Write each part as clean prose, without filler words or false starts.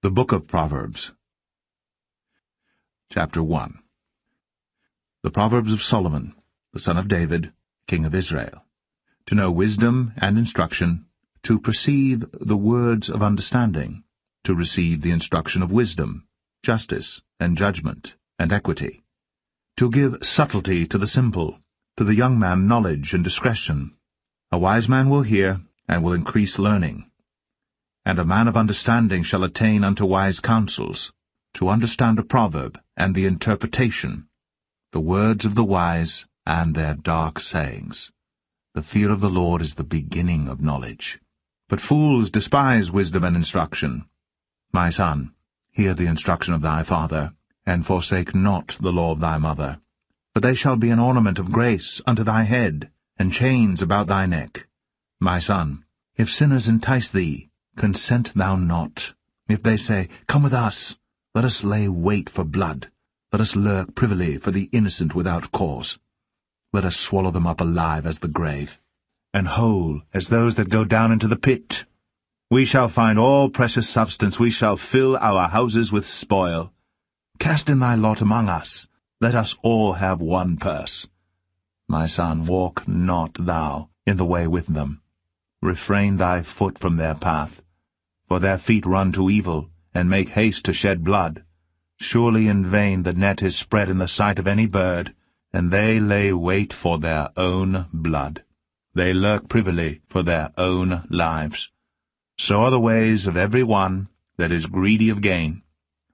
The Book of Proverbs. Chapter 1. The Proverbs of Solomon, the son of David, king of Israel, to know wisdom and instruction, to perceive the words of understanding, to receive the instruction of wisdom, justice, and judgment, and equity, to give subtlety to the simple, to the young man knowledge and discretion. A wise man will hear, and will increase learning. And a man of understanding shall attain unto wise counsels, to understand a proverb, and the interpretation, the words of the wise, and their dark sayings. The fear of the Lord is the beginning of knowledge. But fools despise wisdom and instruction. My son, hear the instruction of thy father, and forsake not the law of thy mother. For they shall be an ornament of grace unto thy head, and chains about thy neck. My son, if sinners entice thee, consent thou not. If they say, Come with us, let us lay wait for blood, let us lurk privily for the innocent without cause. Let us swallow them up alive as the grave, and whole as those that go down into the pit. We shall find all precious substance, we shall fill our houses with spoil. Cast in thy lot among us, let us all have one purse. My son, walk not thou in the way with them. Refrain thy foot from their path. For their feet run to evil, and make haste to shed blood. Surely in vain the net is spread in the sight of any bird, and they lay wait for their own blood. They lurk privily for their own lives. So are the ways of every one that is greedy of gain,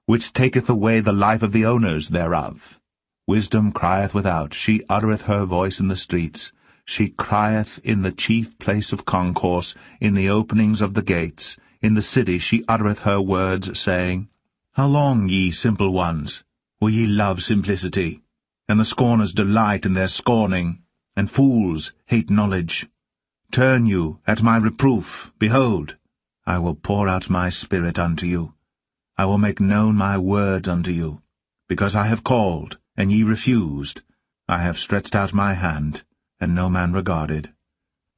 which taketh away the life of the owners thereof. Wisdom crieth without, she uttereth her voice in the streets. She crieth in the chief place of concourse, in the openings of the gates. In the city she uttereth her words, saying, How long, ye simple ones, will ye love simplicity? And the scorners delight in their scorning, and fools hate knowledge. Turn you at my reproof, behold, I will pour out my spirit unto you. I will make known my words unto you. Because I have called, and ye refused. I have stretched out my hand, and no man regarded.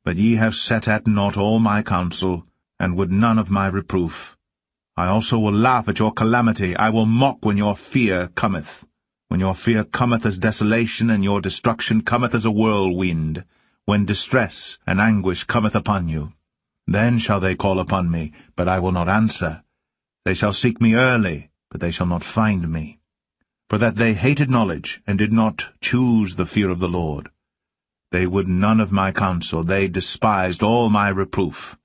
But ye have set at naught all my counsel, and would none of my reproof. I also will laugh at your calamity, I will mock when your fear cometh. When your fear cometh as desolation, and your destruction cometh as a whirlwind, when distress and anguish cometh upon you. Then shall they call upon me, but I will not answer. They shall seek me early, but they shall not find me. For that they hated knowledge, and did not choose the fear of the Lord. They would none of my counsel, they despised all my reproof.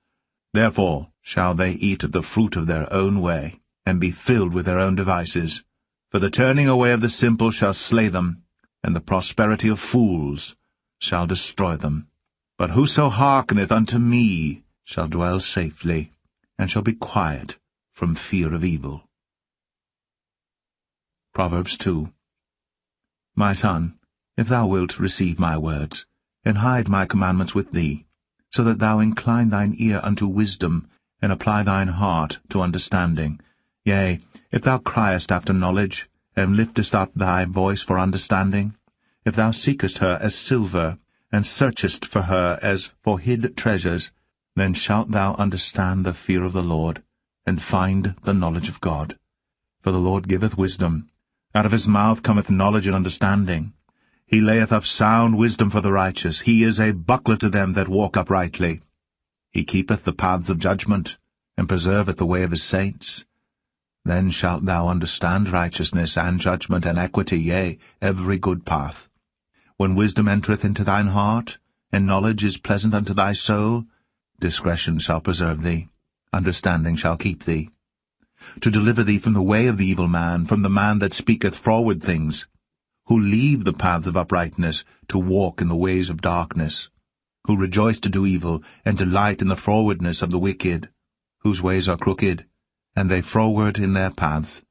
Therefore shall they eat of the fruit of their own way, and be filled with their own devices. For the turning away of the simple shall slay them, and the prosperity of fools shall destroy them. But whoso hearkeneth unto me shall dwell safely, and shall be quiet from fear of evil. Proverbs 2. My son, if thou wilt receive my words, and hide my commandments with thee, so that thou incline thine ear unto wisdom, and apply thine heart to understanding. Yea, if thou criest after knowledge, and liftest up thy voice for understanding, if thou seekest her as silver, and searchest for her as for hid treasures, then shalt thou understand the fear of the Lord, and find the knowledge of God. For the Lord giveth wisdom, out of his mouth cometh knowledge and understanding. He layeth up sound wisdom for the righteous. He is a buckler to them that walk uprightly. He keepeth the paths of judgment, and preserveth the way of his saints. Then shalt thou understand righteousness, and judgment, and equity, yea, every good path. When wisdom entereth into thine heart, and knowledge is pleasant unto thy soul, discretion shall preserve thee, understanding shall keep thee. To deliver thee from the way of the evil man, from the man that speaketh froward things, who leave the paths of uprightness, to walk in the ways of darkness, who rejoice to do evil, and delight in the frowardness of the wicked, whose ways are crooked, and they froward in their paths.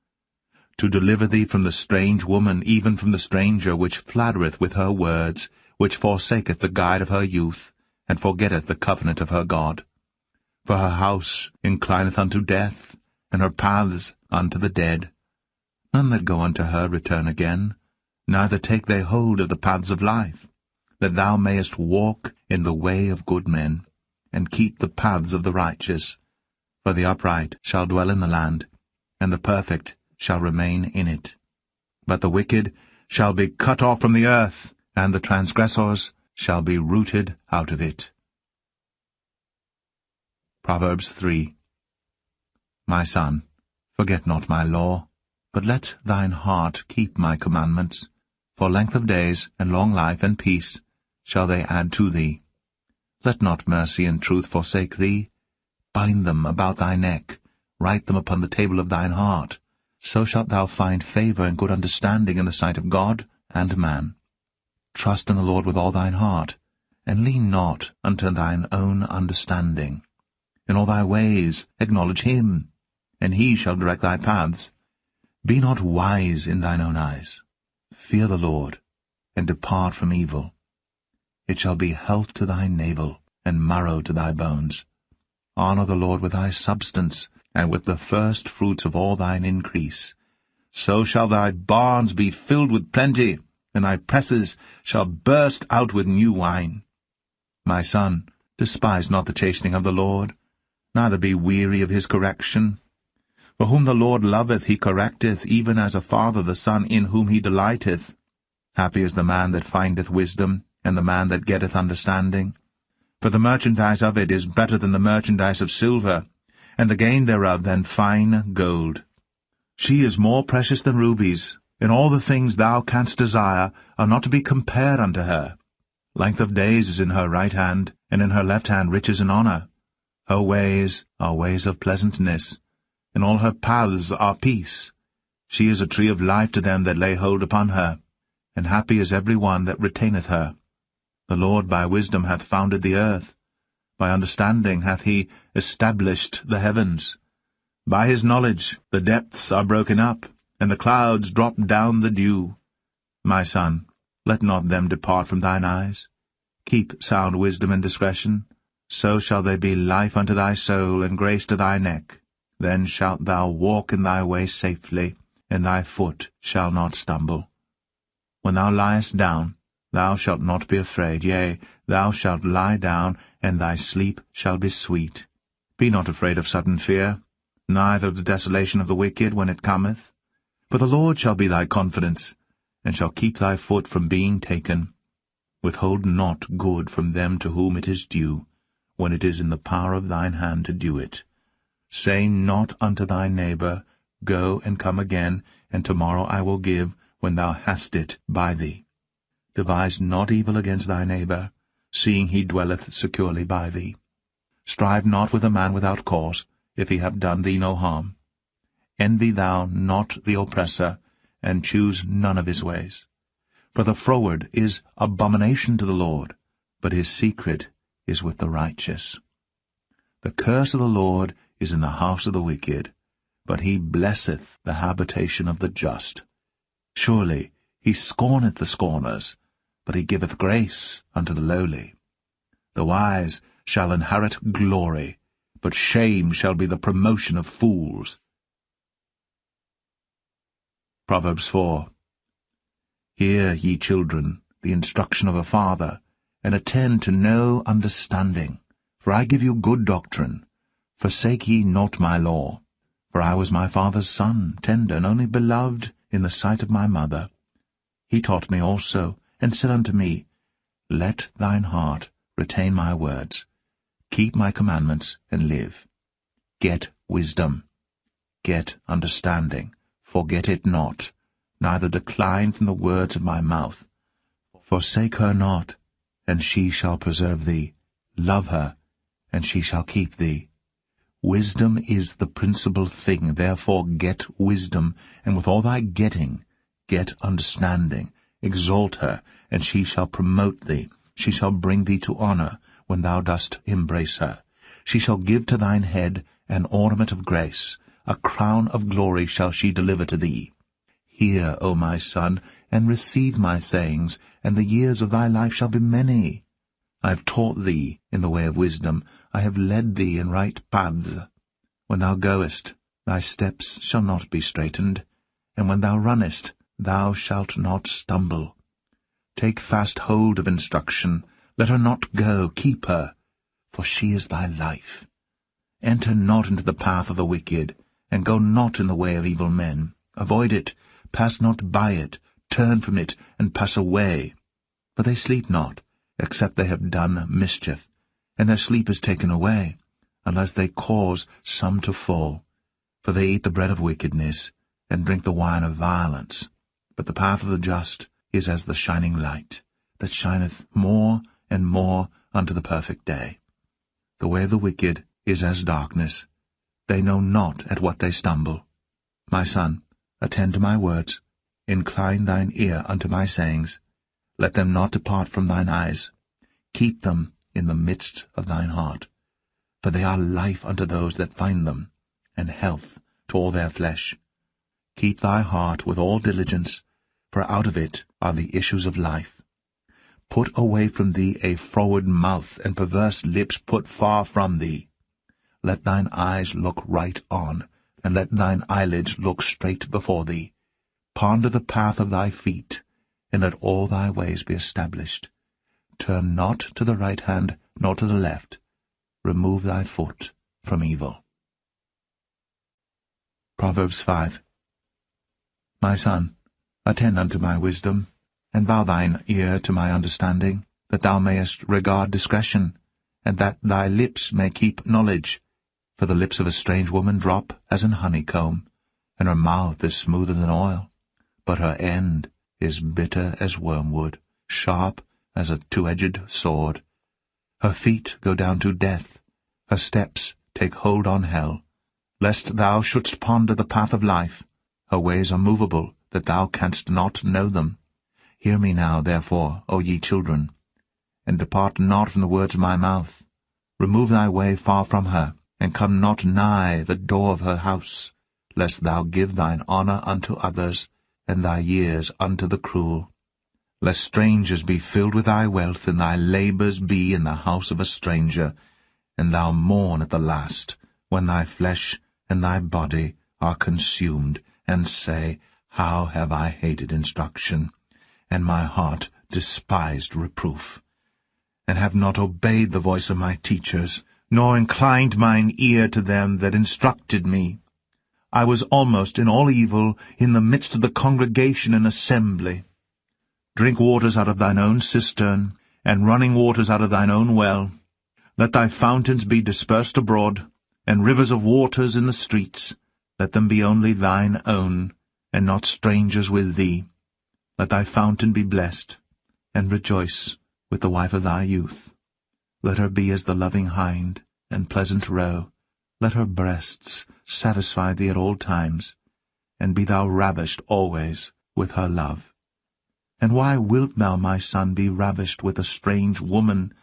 To deliver thee from the strange woman, even from the stranger, which flattereth with her words, which forsaketh the guide of her youth, and forgetteth the covenant of her God. For her house inclineth unto death, and her paths unto the dead. None that go unto her return again, neither take they hold of the paths of life, that thou mayest walk in the way of good men, and keep the paths of the righteous. For the upright shall dwell in the land, and the perfect shall remain in it. But the wicked shall be cut off from the earth, and the transgressors shall be rooted out of it. Proverbs 3. My son, forget not my law, but let thine heart keep my commandments. For length of days, and long life, and peace shall they add to thee. Let not mercy and truth forsake thee. Bind them about thy neck, write them upon the table of thine heart. So shalt thou find favor and good understanding in the sight of God and man. Trust in the Lord with all thine heart, and lean not unto thine own understanding. In all thy ways acknowledge him, and he shall direct thy paths. Be not wise in thine own eyes. Fear the Lord, and depart from evil. It shall be health to thy navel, and marrow to thy bones. Honor the Lord with thy substance, and with the first fruits of all thine increase. So shall thy barns be filled with plenty, and thy presses shall burst out with new wine. My son, despise not the chastening of the Lord, neither be weary of his correction. For whom the Lord loveth he correcteth, even as a father the son in whom he delighteth. Happy is the man that findeth wisdom, and the man that getteth understanding. For the merchandise of it is better than the merchandise of silver, and the gain thereof than fine gold. She is more precious than rubies, and all the things thou canst desire are not to be compared unto her. Length of days is in her right hand, and in her left hand riches and honor. Her ways are ways of pleasantness, and all her paths are peace. She is a tree of life to them that lay hold upon her, and happy is every one that retaineth her. The Lord by wisdom hath founded the earth. By understanding hath he established the heavens. By his knowledge the depths are broken up, and the clouds drop down the dew. My son, let not them depart from thine eyes. Keep sound wisdom and discretion. So shall they be life unto thy soul, and grace to thy neck. Then shalt thou walk in thy way safely, and thy foot shall not stumble. When thou liest down, thou shalt not be afraid. Yea, thou shalt lie down, and thy sleep shall be sweet. Be not afraid of sudden fear, neither of the desolation of the wicked when it cometh. For the Lord shall be thy confidence, and shall keep thy foot from being taken. Withhold not good from them to whom it is due, when it is in the power of thine hand to do it. Say not unto thy neighbor, Go and come again, and tomorrow I will give, when thou hast it by thee. Devise not evil against thy neighbor, seeing he dwelleth securely by thee. Strive not with a man without cause, if he have done thee no harm. Envy thou not the oppressor, and choose none of his ways. For the froward is abomination to the Lord, but his secret is with the righteous. The curse of the Lord is in the house of the wicked, but he blesseth the habitation of the just. Surely he scorneth the scorners, but he giveth grace unto the lowly. The wise shall inherit glory, but shame shall be the promotion of fools. Proverbs 4. Hear, ye children, the instruction of a father, and attend to no understanding. For I give you good doctrine. Forsake ye not my law. For I was my father's son, tender, and only beloved in the sight of my mother. He taught me also, and said unto me, Let thine heart retain my words. Keep my commandments, and live. Get wisdom. Get understanding. Forget it not, neither decline from the words of my mouth. Forsake her not, and she shall preserve thee. Love her, and she shall keep thee. Wisdom is the principal thing, therefore get wisdom, and with all thy getting, get understanding. Exalt her, and she shall promote thee. She shall bring thee to honor, when thou dost embrace her. She shall give to thine head an ornament of grace. A crown of glory shall she deliver to thee. Hear, O my son, and receive my sayings, and the years of thy life shall be many. I have taught thee in the way of wisdom. I have led thee in right paths. When thou goest, thy steps shall not be straitened, and when thou runnest, thou shalt not stumble. Take fast hold of instruction. Let her not go. Keep her, for she is thy life. Enter not into the path of the wicked, and go not in the way of evil men. Avoid it, pass not by it, turn from it, and pass away. For they sleep not, except they have done mischief, and their sleep is taken away, unless they cause some to fall. For they eat the bread of wickedness, and drink the wine of violence. But the path of the just is as the shining light, that shineth more and more unto the perfect day. The way of the wicked is as darkness. They know not at what they stumble. My son, attend to my words. Incline thine ear unto my sayings. Let them not depart from thine eyes. Keep them in the midst of thine heart. For they are life unto those that find them, and health to all their flesh. Keep thy heart with all diligence, for out of it are the issues of life. Put away from thee a froward mouth, and perverse lips put far from thee. Let thine eyes look right on, and let thine eyelids look straight before thee. Ponder the path of thy feet, and let all thy ways be established. Turn not to the right hand, nor to the left. Remove thy foot from evil. Proverbs 5. My son, attend unto my wisdom, and bow thine ear to my understanding, that thou mayest regard discretion, and that thy lips may keep knowledge. For the lips of a strange woman drop as an honeycomb, and her mouth is smoother than oil. But her end is bitter as wormwood, sharp as a two-edged sword. Her feet go down to death, her steps take hold on hell. Lest thou shouldst ponder the path of life, her ways are movable, that thou canst not know them. Hear me now, therefore, O ye children, and depart not from the words of my mouth. Remove thy way far from her, and come not nigh the door of her house, lest thou give thine honour unto others, and thy years unto the cruel. Lest strangers be filled with thy wealth, and thy labours be in the house of a stranger, and thou mourn at the last, when thy flesh and thy body are consumed, and say, How have I hated instruction, and my heart despised reproof, and have not obeyed the voice of my teachers, nor inclined mine ear to them that instructed me. I was almost in all evil in the midst of the congregation and assembly. Drink waters out of thine own cistern, and running waters out of thine own well. Let thy fountains be dispersed abroad, and rivers of waters in the streets. Let them be only thine own, and not strangers with thee. Let thy fountain be blessed, and rejoice with the wife of thy youth. Let her be as the loving hind, and pleasant roe. Let her breasts satisfy thee at all times, and be thou ravished always with her love. And why wilt thou, my son, be ravished with a strange woman,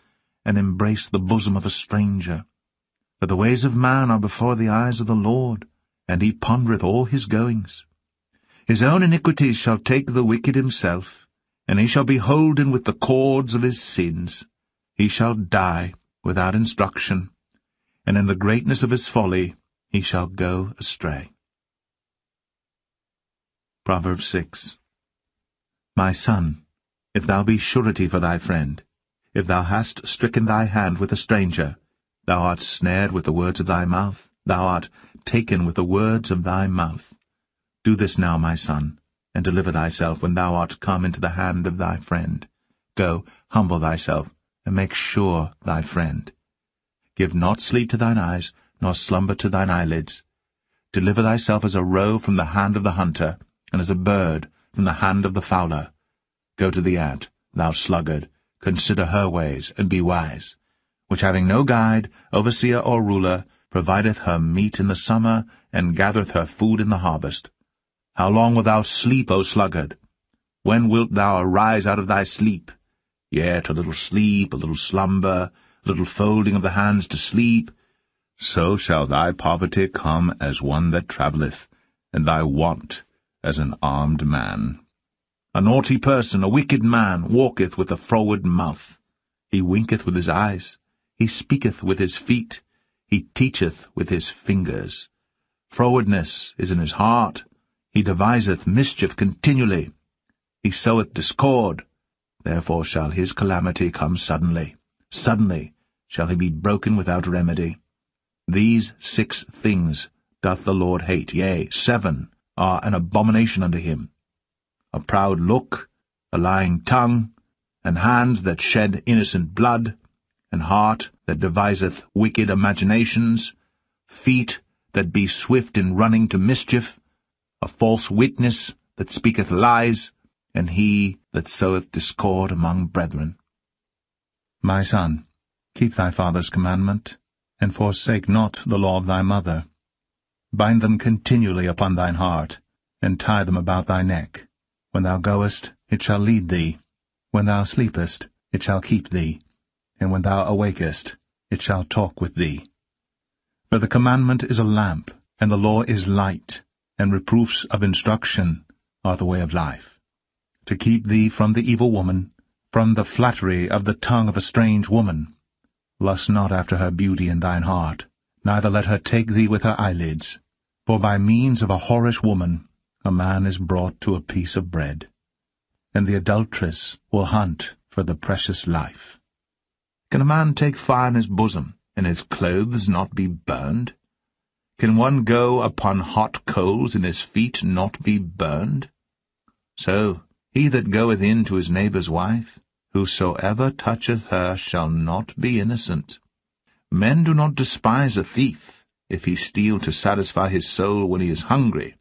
and embrace the bosom of a stranger? For the ways of man are before the eyes of the Lord, and he pondereth all his goings. His own iniquities shall take the wicked himself, and he shall be holden with the cords of his sins. He shall die without instruction, and in the greatness of his folly he shall go astray. Proverbs 6. My son, if thou be surety for thy friend, if thou hast stricken thy hand with a stranger, thou art snared with the words of thy mouth, thou art taken with the words of thy mouth. Do this now, my son, and deliver thyself when thou art come into the hand of thy friend. Go, humble thyself, and make sure thy friend. Give not sleep to thine eyes, nor slumber to thine eyelids. Deliver thyself as a roe from the hand of the hunter, and as a bird from the hand of the fowler. Go to the ant, thou sluggard, consider her ways, and be wise, which having no guide, overseer, or ruler, provideth her meat in the summer, and gathereth her food in the harvest. How long wilt thou sleep, O sluggard? When wilt thou arise out of thy sleep? Yet a little sleep, a little slumber, a little folding of the hands to sleep. So shall thy poverty come as one that travelleth, and thy want as an armed man. A naughty person, a wicked man, walketh with a froward mouth. He winketh with his eyes, he speaketh with his feet, he teacheth with his fingers. Frowardness is in his heart, he deviseth mischief continually. He soweth discord, therefore shall his calamity come suddenly. Suddenly shall he be broken without remedy. These 6 things doth the Lord hate, yea, 7 are an abomination unto him: a proud look, a lying tongue, and hands that shed innocent blood, and heart that deviseth wicked imaginations, feet that be swift in running to mischief, a false witness that speaketh lies, and he that soweth discord among brethren. My son, keep thy father's commandment, and forsake not the law of thy mother. Bind them continually upon thine heart, and tie them about thy neck. When thou goest, it shall lead thee. When thou sleepest, it shall keep thee. And when thou awakest, it shall talk with thee. For the commandment is a lamp, and the law is light, and reproofs of instruction are the way of life, to keep thee from the evil woman, from the flattery of the tongue of a strange woman. Lust not after her beauty in thine heart, neither let her take thee with her eyelids. For by means of a whorish woman a man is brought to a piece of bread, and the adulteress will hunt for the precious life. Can a man take fire in his bosom, and his clothes not be burned? Can one go upon hot coals, and his feet not be burned? So he that goeth in to his neighbour's wife, whosoever toucheth her shall not be innocent. Men do not despise a thief, if he steal to satisfy his soul when he is hungry.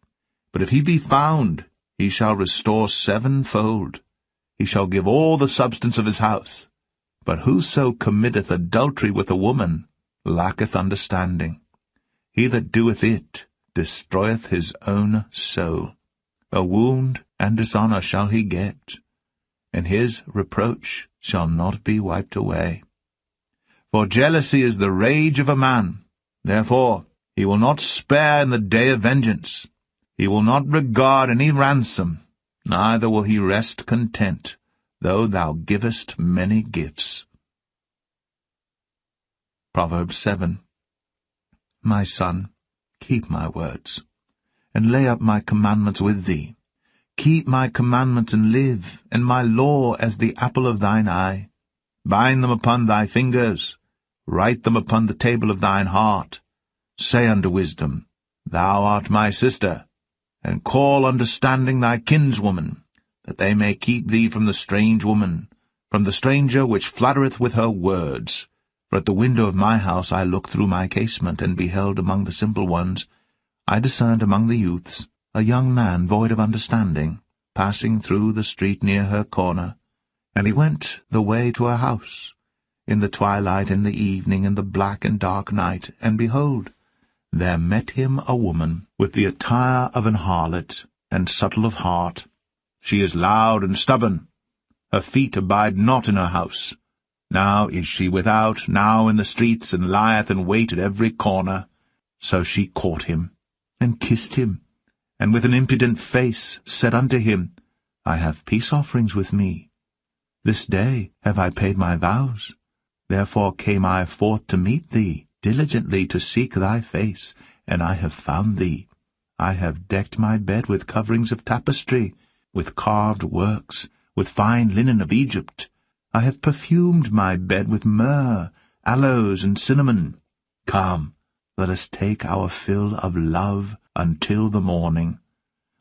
But if he be found, he shall restore 7-fold. He shall give all the substance of his house. But whoso committeth adultery with a woman lacketh understanding. He that doeth it destroyeth his own soul. A wound and dishonour shall he get, and his reproach shall not be wiped away. For jealousy is the rage of a man. Therefore he will not spare in the day of vengeance. He will not regard any ransom, neither will he rest content, though thou givest many gifts. Proverbs 7. My son, keep my words, and lay up my commandments with thee. Keep my commandments and live, and my law as the apple of thine eye. Bind them upon thy fingers, write them upon the table of thine heart. Say unto wisdom, Thou art my sister, and call understanding thy kinswoman, that they may keep thee from the strange woman, from the stranger which flattereth with her words. For at the window of my house I looked through my casement, and beheld among the simple ones, I discerned among the youths, a young man void of understanding, passing through the street near her corner. And he went the way to her house, in the twilight, in the evening, in the black and dark night, and behold, there met him a woman, with the attire of an harlot, and subtle of heart. She is loud and stubborn. Her feet abide not in her house. Now is she without, now in the streets, and lieth in wait at every corner. So she caught him, and kissed him, and with an impudent face said unto him, I have peace offerings with me. This day have I paid my vows. Therefore came I forth to meet thee, diligently to seek thy face, and I have found thee. I have decked my bed with coverings of tapestry, with carved works, with fine linen of Egypt. I have perfumed my bed with myrrh, aloes, and cinnamon. Come, let us take our fill of love until the morning.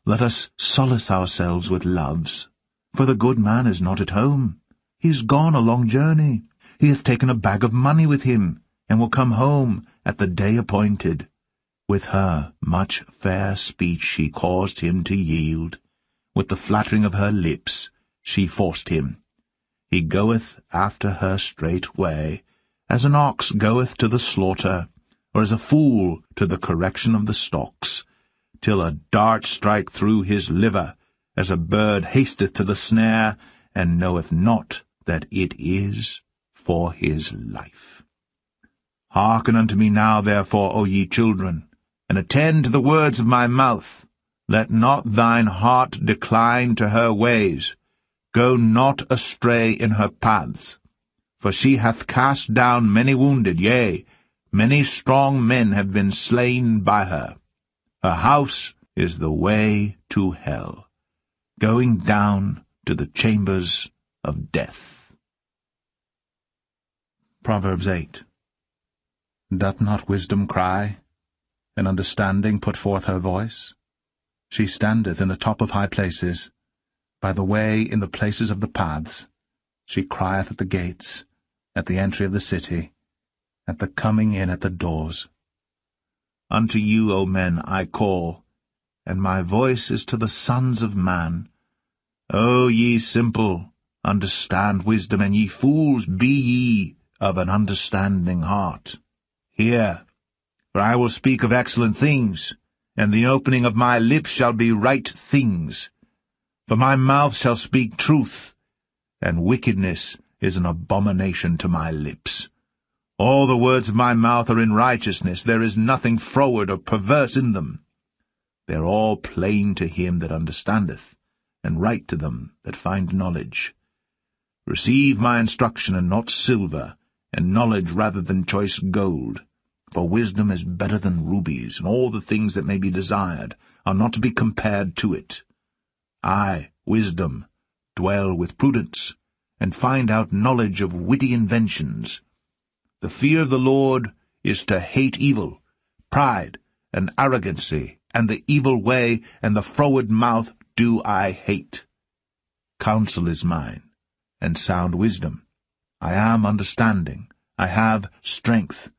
Let us solace ourselves with loves. For the good man is not at home. He is gone a long journey. He hath taken a bag of money with him, and will come home at the day appointed. With her much fair speech she caused him to yield. With the flattering of her lips she forced him. He goeth after her straightway, as an ox goeth to the slaughter, or as a fool to the correction of the stocks, till a dart strike through his liver, as a bird hasteth to the snare, and knoweth not that it is for his life. Hearken unto me now, therefore, O ye children, and attend to the words of my mouth. Let not thine heart decline to her ways. Go not astray in her paths. For she hath cast down many wounded, yea, many strong men have been slain by her. Her house is the way to hell, going down to the chambers of death. Proverbs 8. Doth not wisdom cry? and understanding put forth her voice? She standeth in the top of high places, by the way in the places of the paths. She crieth at the gates, at the entry of the city, at the coming in at the doors. Unto you, O men, I call, and my voice is to the sons of man. O ye simple, understand wisdom, and ye fools, be ye of an understanding heart. Hear, for I will speak of excellent things, and the opening of my lips shall be right things. For my mouth shall speak truth, and wickedness is an abomination to my lips. All the words of my mouth are in righteousness, there is nothing froward or perverse in them. They are all plain to him that understandeth, and right to them that find knowledge. Receive my instruction, and not silver, and knowledge rather than choice gold. For wisdom is better than rubies, and all the things that may be desired are not to be compared to it. I, wisdom, dwell with prudence, and find out knowledge of witty inventions. The fear of the Lord is to hate evil, pride, and arrogancy, and the evil way, and the froward mouth do I hate. Counsel is mine, and sound wisdom. I am understanding, I have strength.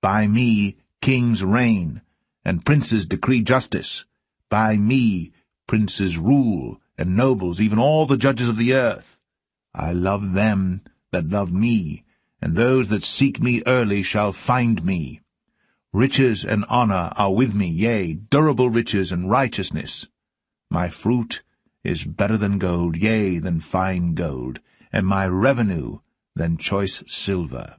By me kings reign, and princes decree justice. By me princes rule, and nobles, even all the judges of the earth. I love them that love me, and those that seek me early shall find me. Riches and honor are with me, yea, durable riches and righteousness. My fruit is better than gold, yea, than fine gold, and my revenue than choice silver.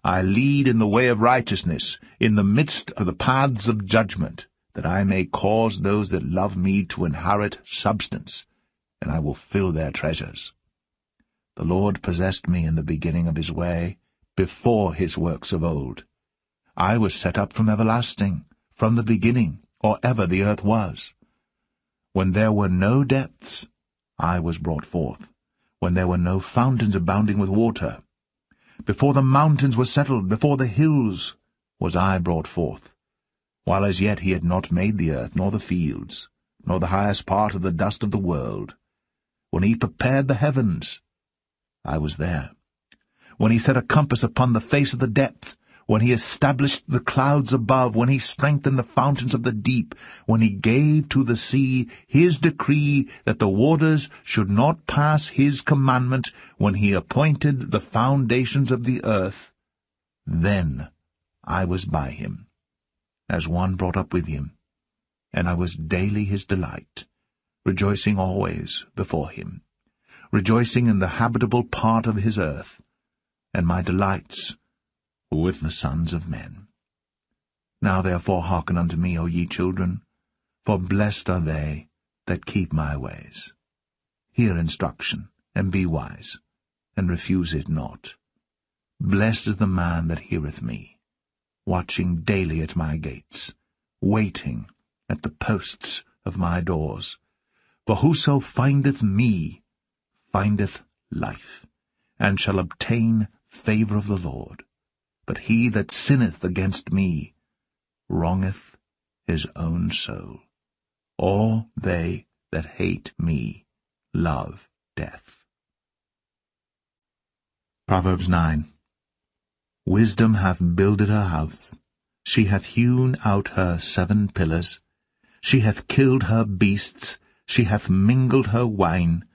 I lead in the way of righteousness, in the midst of the paths of judgment, that I may cause those that love me to inherit substance, and I will fill their treasures. The Lord possessed me in the beginning of his way, before his works of old. I was set up from everlasting, from the beginning, or ever the earth was. When there were no depths, I was brought forth, when there were no fountains abounding with water. Before the mountains were settled, before the hills, was I brought forth, while as yet he had not made the earth, nor the fields, nor the highest part of the dust of the world. When he prepared the heavens, I was there. When he set a compass upon the face of the depth, when he established the clouds above, when he strengthened the fountains of the deep, when he gave to the sea his decree that the waters should not pass his commandment, when he appointed the foundations of the earth, then I was by him, as one brought up with him, and I was daily his delight, rejoicing always before him, rejoicing in the habitable part of his earth, and my delights with the sons of men. Now therefore hearken unto me, O ye children, for blessed are they that keep my ways. Hear instruction, and be wise, and refuse it not. Blessed is the man that heareth me, watching daily at my gates, waiting at the posts of my doors. For whoso findeth me findeth life, and shall obtain favour of the Lord. But he that sinneth against me wrongeth his own soul. All they that hate me love death. Proverbs 9. Wisdom hath builded her house. She hath hewn out her 7 pillars. She hath killed her beasts. She hath mingled her wine.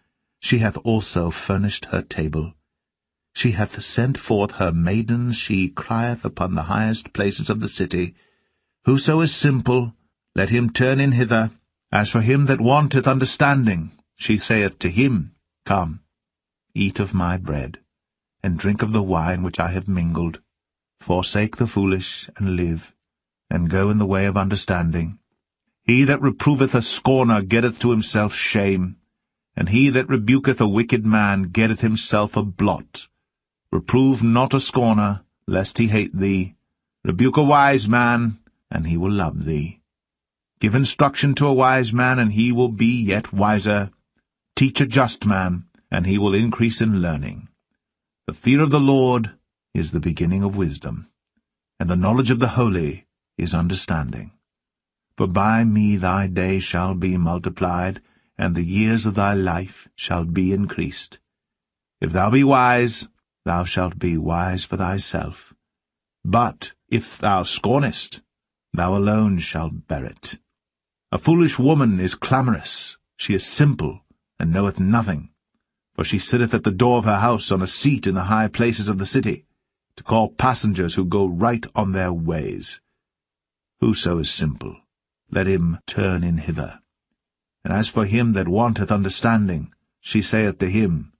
She hath also furnished her table. She hath sent forth her maidens, she crieth upon the highest places of the city. Whoso is simple, let him turn in hither. As for him that wanteth understanding, she saith to him, Come, eat of my bread, and drink of the wine which I have mingled. Forsake the foolish, and live, and go in the way of understanding. He that reproveth a scorner getteth to himself shame, and he that rebuketh a wicked man getteth himself a blot. Reprove not a scorner, lest he hate thee. Rebuke a wise man, and he will love thee. Give instruction to a wise man, and he will be yet wiser. Teach a just man, and he will increase in learning. The fear of the Lord is the beginning of wisdom, and the knowledge of the holy is understanding. For by me thy days shall be multiplied, and the years of thy life shall be increased. If thou be wise, thou shalt be wise for thyself. But if thou scornest, thou alone shalt bear it. A foolish woman is clamorous, she is simple, and knoweth nothing. For she sitteth at the door of her house on a seat in the high places of the city, to call passengers who go right on their ways. Whoso is simple, let him turn in hither. And as for him that wanteth understanding, she saith to him,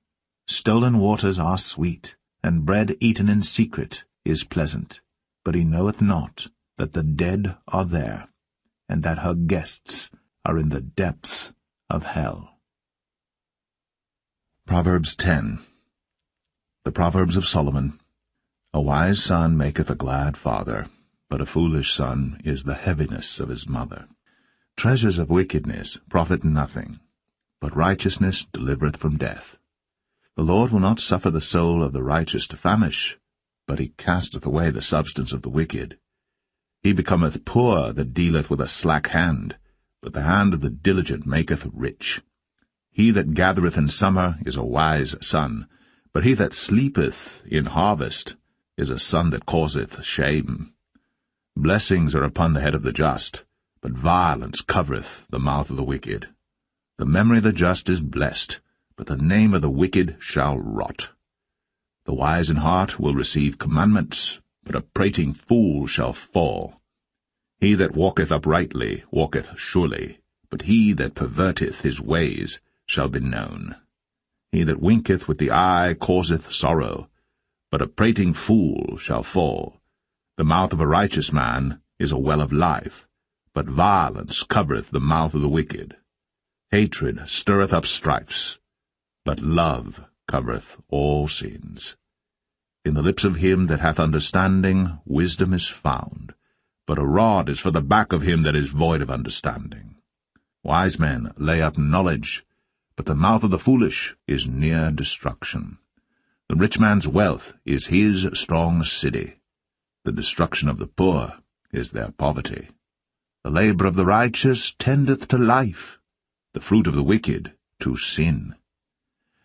Stolen waters are sweet, and bread eaten in secret is pleasant. But he knoweth not that the dead are there, and that her guests are in the depths of hell. Proverbs 10. The Proverbs of Solomon. A wise son maketh a glad father, but a foolish son is the heaviness of his mother. Treasures of wickedness profit nothing, but righteousness delivereth from death. The Lord will not suffer the soul of the righteous to famish, but he casteth away the substance of the wicked. He becometh poor that dealeth with a slack hand, but the hand of the diligent maketh rich. He that gathereth in summer is a wise son, but he that sleepeth in harvest is a son that causeth shame. Blessings are upon the head of the just, but violence covereth the mouth of the wicked. The memory of the just is blessed, but the name of the wicked shall rot. The wise in heart will receive commandments, but a prating fool shall fall. He that walketh uprightly walketh surely, but he that perverteth his ways shall be known. He that winketh with the eye causeth sorrow, but a prating fool shall fall. The mouth of a righteous man is a well of life, but violence covereth the mouth of the wicked. Hatred stirreth up strifes, but love covereth all sins. In the lips of him that hath understanding wisdom is found, but a rod is for the back of him that is void of understanding. Wise men lay up knowledge, but the mouth of the foolish is near destruction. The rich man's wealth is his strong city. The destruction of the poor is their poverty. The labor of the righteous tendeth to life, the fruit of the wicked to sin.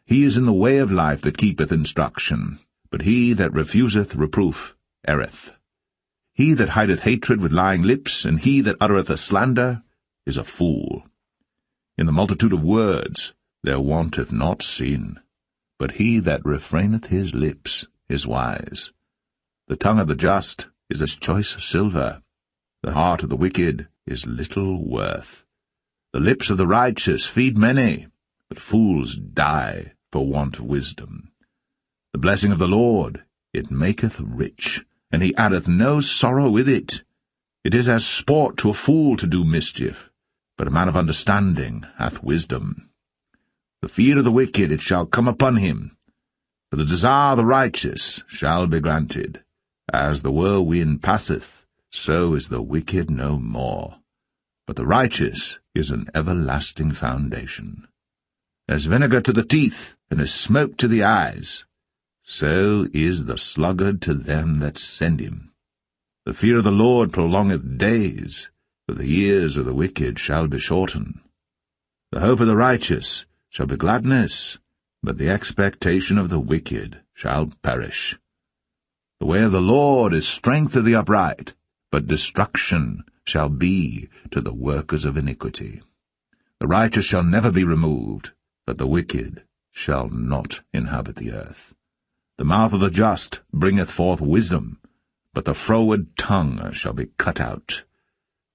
He is in the way of life that keepeth instruction, but he that refuseth reproof erreth. He that hideth hatred with lying lips, and he that uttereth a slander, is a fool. In the multitude of words there wanteth not sin, but he that refraineth his lips is wise. The tongue of the just is as choice silver, the heart of the wicked is little worth. The lips of the righteous feed many, but fools die for want of wisdom. The blessing of the Lord, it maketh rich, and he addeth no sorrow with it. It is as sport to a fool to do mischief, but a man of understanding hath wisdom. The fear of the wicked it shall come upon him, but the desire of the righteous shall be granted. As the whirlwind passeth, so is the wicked no more. But the righteous is an everlasting foundation. As vinegar to the teeth, and as smoke to the eyes, so is the sluggard to them that send him. The fear of the Lord prolongeth days, but the years of the wicked shall be shortened. The hope of the righteous shall be gladness, but the expectation of the wicked shall perish. The way of the Lord is strength to the upright, but destruction shall be to the workers of iniquity. The righteous shall never be removed, but the wicked shall not inhabit the earth. The mouth of the just bringeth forth wisdom, but the froward tongue shall be cut out.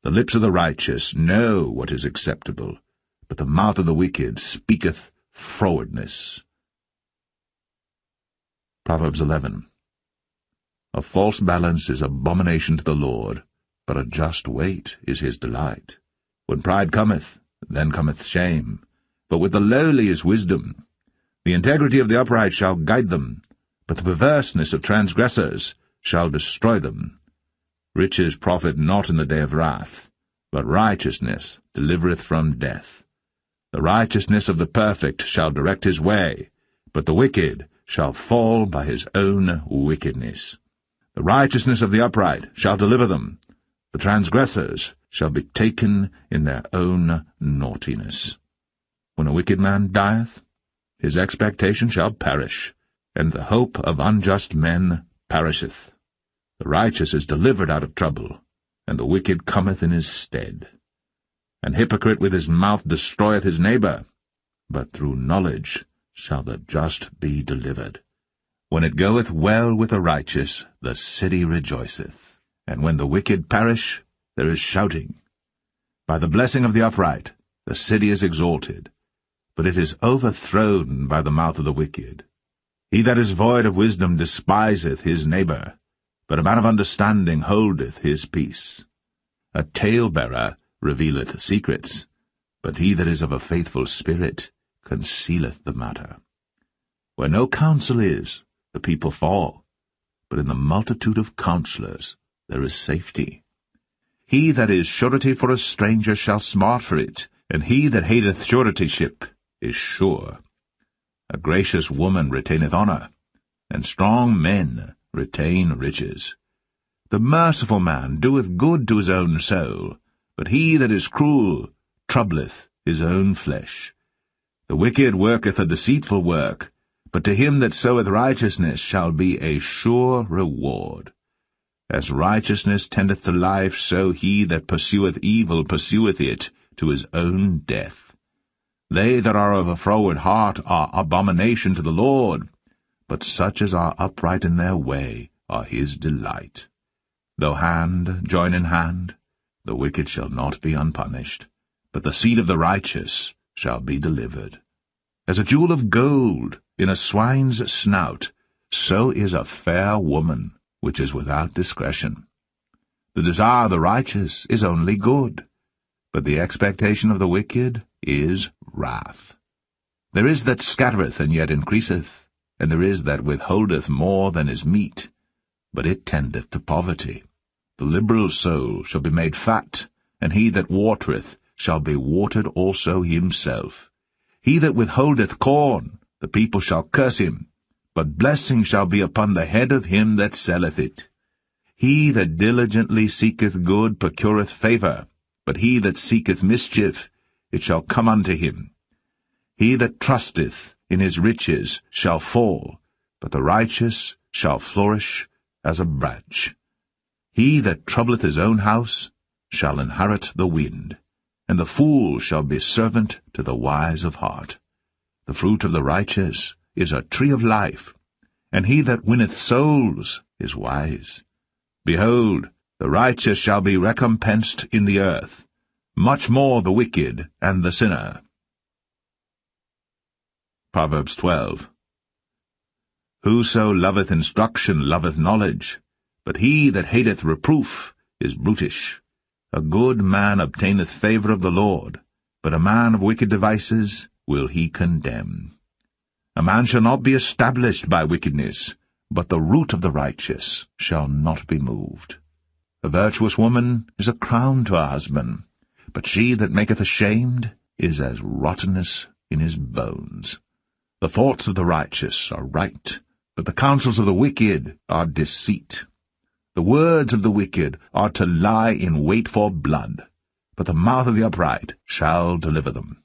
The lips of the righteous know what is acceptable, but the mouth of the wicked speaketh frowardness. Proverbs 11. A false balance is abomination to the Lord, but a just weight is his delight. When pride cometh, then cometh shame, but with the lowly is wisdom. The integrity of the upright shall guide them, but the perverseness of transgressors shall destroy them. Riches profit not in the day of wrath, but righteousness delivereth from death. The righteousness of the perfect shall direct his way, but the wicked shall fall by his own wickedness. The righteousness of the upright shall deliver them, The transgressors shall be taken in their own naughtiness. When a wicked man dieth, his expectation shall perish, and the hope of unjust men perisheth. The righteous is delivered out of trouble, and the wicked cometh in his stead. An hypocrite with his mouth destroyeth his neighbor, but through knowledge shall the just be delivered. When it goeth well with the righteous, the city rejoiceth, and when the wicked perish, there is shouting. By the blessing of the upright, the city is exalted, but it is overthrown by the mouth of the wicked. He that is void of wisdom despiseth his neighbor, but a man of understanding holdeth his peace. A talebearer revealeth secrets, but he that is of a faithful spirit concealeth the matter. Where no counsel is, the people fall, but in the multitude of counselors there is safety. He that is surety for a stranger shall smart for it, and he that hateth suretyship is sure. A gracious woman retaineth honour, and strong men retain riches. The merciful man doeth good to his own soul, but he that is cruel troubleth his own flesh. The wicked worketh a deceitful work, but to him that soweth righteousness shall be a sure reward. As righteousness tendeth to life, so he that pursueth evil pursueth it to his own death. They that are of a froward heart are abomination to the Lord, but such as are upright in their way are his delight. Though hand join in hand, the wicked shall not be unpunished, but the seed of the righteous shall be delivered. As a jewel of gold in a swine's snout, so is a fair woman which is without discretion. The desire of the righteous is only good, but the expectation of the wicked is wrath. There is that scattereth and yet increaseth, and there is that withholdeth more than is meet, but it tendeth to poverty. The liberal soul shall be made fat, and he that watereth shall be watered also himself. He that withholdeth corn, the people shall curse him, but blessing shall be upon the head of him that selleth it. He that diligently seeketh good procureth favour, but he that seeketh mischief, it shall come unto him. He that trusteth in his riches shall fall, but the righteous shall flourish as a branch. He that troubleth his own house shall inherit the wind, and the fool shall be servant to the wise of heart. The fruit of the righteous is a tree of life, and he that winneth souls is wise. Behold, the righteous shall be recompensed in the earth, much more the wicked and the sinner. Proverbs 12. Whoso loveth instruction loveth knowledge, but he that hateth reproof is brutish. A good man obtaineth favour of the Lord, but a man of wicked devices will he condemn. A man shall not be established by wickedness, but the root of the righteous shall not be moved. A virtuous woman is a crown to her husband, but she that maketh ashamed is as rottenness in his bones. The thoughts of the righteous are right, but the counsels of the wicked are deceit. The words of the wicked are to lie in wait for blood, but the mouth of the upright shall deliver them.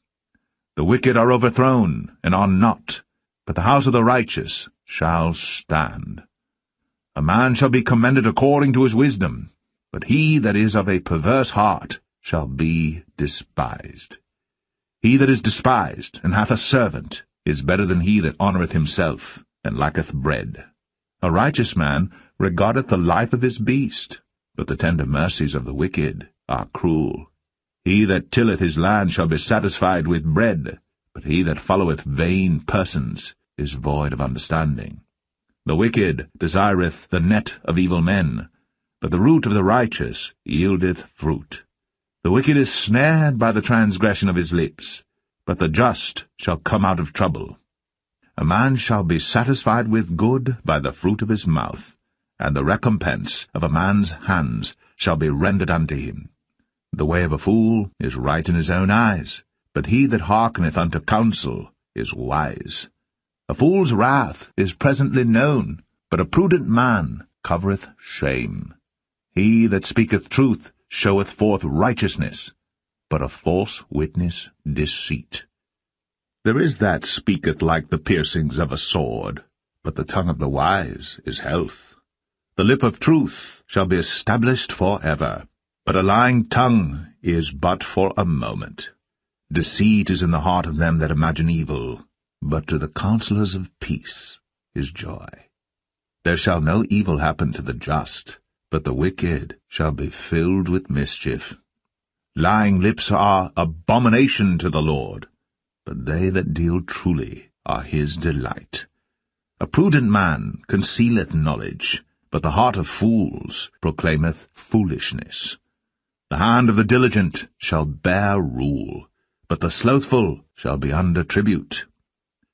The wicked are overthrown and are not, but the house of the righteous shall stand. A man shall be commended according to his wisdom, but he that is of a perverse heart shall be despised. He that is despised and hath a servant is better than he that honoureth himself and lacketh bread. A righteous man regardeth the life of his beast, but the tender mercies of the wicked are cruel. He that tilleth his land shall be satisfied with bread, but he that followeth vain persons is void of understanding. The wicked desireth the net of evil men, but the root of the righteous yieldeth fruit. The wicked is snared by the transgression of his lips, but the just shall come out of trouble. A man shall be satisfied with good by the fruit of his mouth, and the recompense of a man's hands shall be rendered unto him. The way of a fool is right in his own eyes, but he that hearkeneth unto counsel is wise. A fool's wrath is presently known, but a prudent man covereth shame. He that speaketh truth showeth forth righteousness, but a false witness deceit. There is that speaketh like the piercings of a sword, but the tongue of the wise is health. The lip of truth shall be established for ever, but a lying tongue is but for a moment. Deceit is in the heart of them that imagine evil, but to the counselors of peace is joy. There shall no evil happen to the just, but the wicked shall be filled with mischief. Lying lips are abomination to the Lord, but they that deal truly are his delight. A prudent man concealeth knowledge, but the heart of fools proclaimeth foolishness. The hand of the diligent shall bear rule, but the slothful shall be under tribute.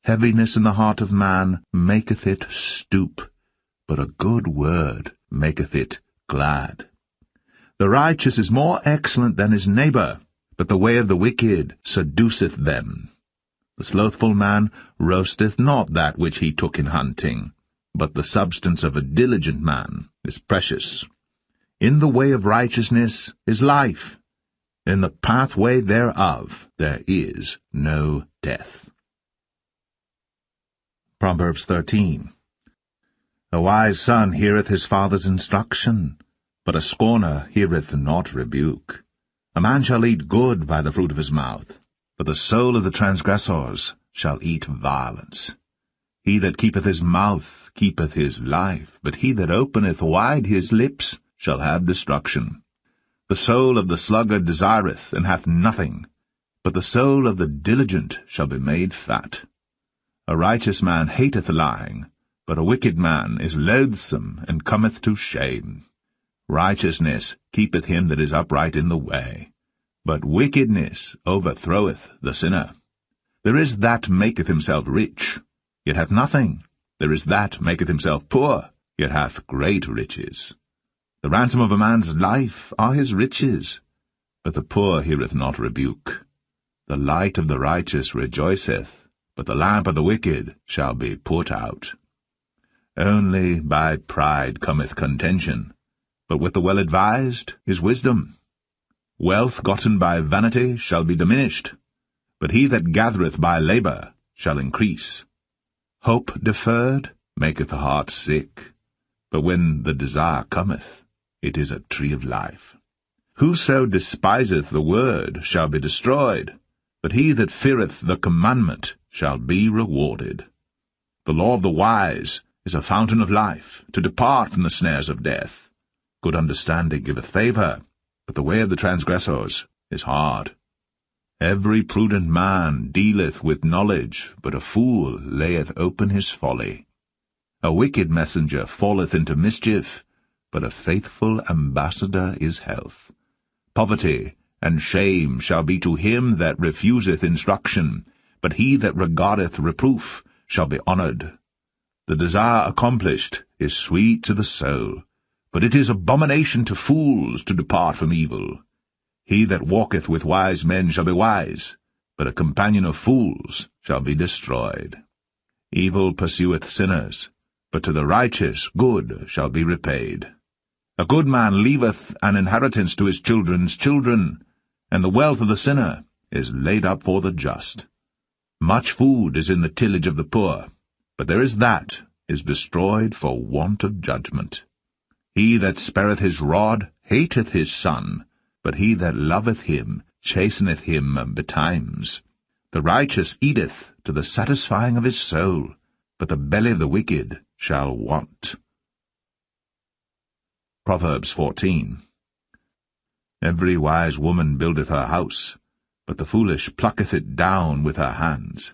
Heaviness in the heart of man maketh it stoop, but a good word maketh it glad. The righteous is more excellent than his neighbor, but the way of the wicked seduceth them. The slothful man roasteth not that which he took in hunting, but the substance of a diligent man is precious. In the way of righteousness is life. In the pathway thereof there is no death. Proverbs 13. A wise son heareth his father's instruction, but a scorner heareth not rebuke. A man shall eat good by the fruit of his mouth, but the soul of the transgressors shall eat violence. He that keepeth his mouth keepeth his life, but he that openeth wide his lips shall have destruction. The soul of the sluggard desireth, and hath nothing, but the soul of the diligent shall be made fat. A righteous man hateth lying, but a wicked man is loathsome, and cometh to shame. Righteousness keepeth him that is upright in the way, but wickedness overthroweth the sinner. There is that maketh himself rich, yet hath nothing. There is that maketh himself poor, yet hath great riches. The ransom of a man's life are his riches, but the poor heareth not rebuke. The light of the righteous rejoiceth, but the lamp of the wicked shall be put out. Only by pride cometh contention, but with the well-advised is wisdom. Wealth gotten by vanity shall be diminished, but he that gathereth by labour shall increase. Hope deferred maketh the heart sick, but when the desire cometh, it is a tree of life. Whoso despiseth the word shall be destroyed, but he that feareth the commandment shall be rewarded. The law of the wise is a fountain of life, to depart from the snares of death. Good understanding giveth favour, but the way of the transgressors is hard. Every prudent man dealeth with knowledge, but a fool layeth open his folly. A wicked messenger falleth into mischief, but a faithful ambassador is health. Poverty and shame shall be to him that refuseth instruction, but he that regardeth reproof shall be honoured. The desire accomplished is sweet to the soul, but it is abomination to fools to depart from evil. He that walketh with wise men shall be wise, but a companion of fools shall be destroyed. Evil pursueth sinners, but to the righteous good shall be repaid. A good man leaveth an inheritance to his children's children, and the wealth of the sinner is laid up for the just. Much food is in the tillage of the poor, but there is that is destroyed for want of judgment. He that spareth his rod hateth his son, but he that loveth him chasteneth him betimes. The righteous eateth to the satisfying of his soul, but the belly of the wicked shall want. Proverbs 14. Every wise woman buildeth her house, but the foolish plucketh it down with her hands.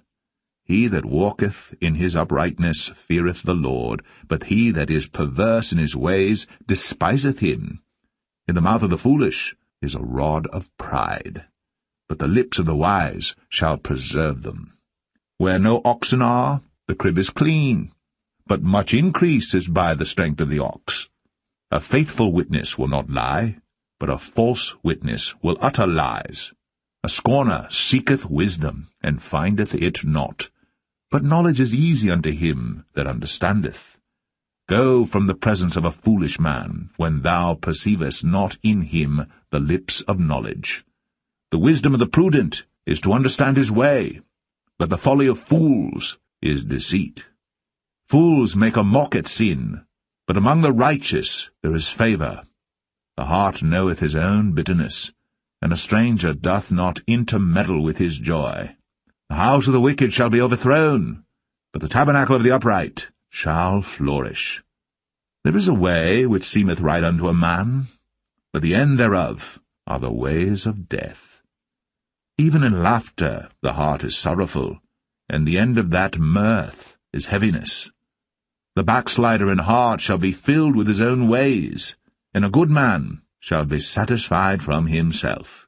He that walketh in his uprightness feareth the Lord, but he that is perverse in his ways despiseth him. In the mouth of the foolish is a rod of pride, but the lips of the wise shall preserve them. Where no oxen are, the crib is clean, but much increase is by the strength of the ox. A faithful witness will not lie, but a false witness will utter lies. A scorner seeketh wisdom, and findeth it not. But knowledge is easy unto him that understandeth. Go from the presence of a foolish man, when thou perceivest not in him the lips of knowledge. The wisdom of the prudent is to understand his way, but the folly of fools is deceit. Fools make a mock at sin, but among the righteous there is favour. The heart knoweth his own bitterness, and a stranger doth not intermeddle with his joy. The house of the wicked shall be overthrown, but the tabernacle of the upright shall flourish. There is a way which seemeth right unto a man, but the end thereof are the ways of death. Even in laughter the heart is sorrowful, and the end of that mirth is heaviness. The backslider in heart shall be filled with his own ways, and a good man shall be satisfied from himself.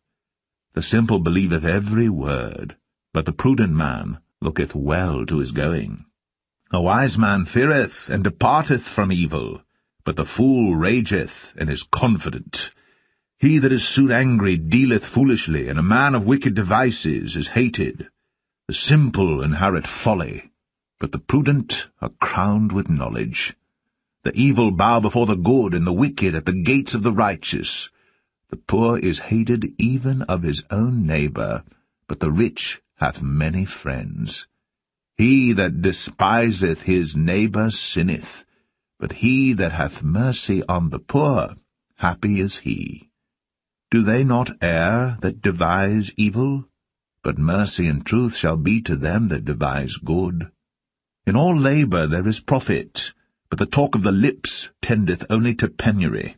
The simple believeth every word, but the prudent man looketh well to his going. A wise man feareth, and departeth from evil, but the fool rageth, and is confident. He that is soon angry dealeth foolishly, and a man of wicked devices is hated. The simple inherit folly, but the prudent are crowned with knowledge. The evil bow before the good, and the wicked at the gates of the righteous. The poor is hated even of his own neighbour, but the rich hath many friends. He that despiseth his neighbour sinneth, but he that hath mercy on the poor, happy is he. Do they not err that devise evil? But mercy and truth shall be to them that devise good. In all labour there is profit, but the talk of the lips tendeth only to penury.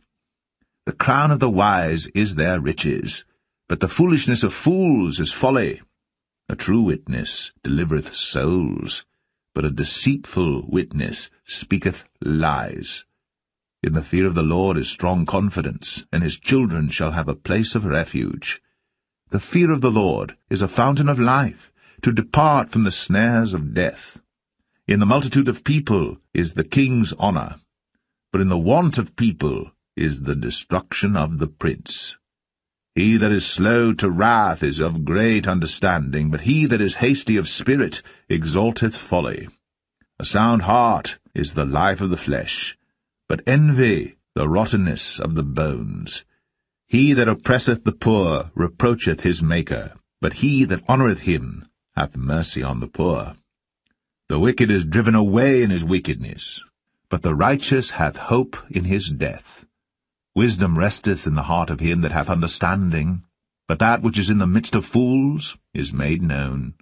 The crown of the wise is their riches, but the foolishness of fools is folly. A true witness delivereth souls, but a deceitful witness speaketh lies. In the fear of the Lord is strong confidence, and his children shall have a place of refuge. The fear of the Lord is a fountain of life, to depart from the snares of death. In the multitude of people is the king's honour, but in the want of people is the destruction of the prince. He that is slow to wrath is of great understanding, but he that is hasty of spirit exalteth folly. A sound heart is the life of the flesh, but envy the rottenness of the bones. He that oppresseth the poor reproacheth his Maker, but he that honoureth him hath mercy on the poor. The wicked is driven away in his wickedness, but the righteous hath hope in his death. Wisdom resteth in the heart of him that hath understanding, but that which is in the midst of fools is made known.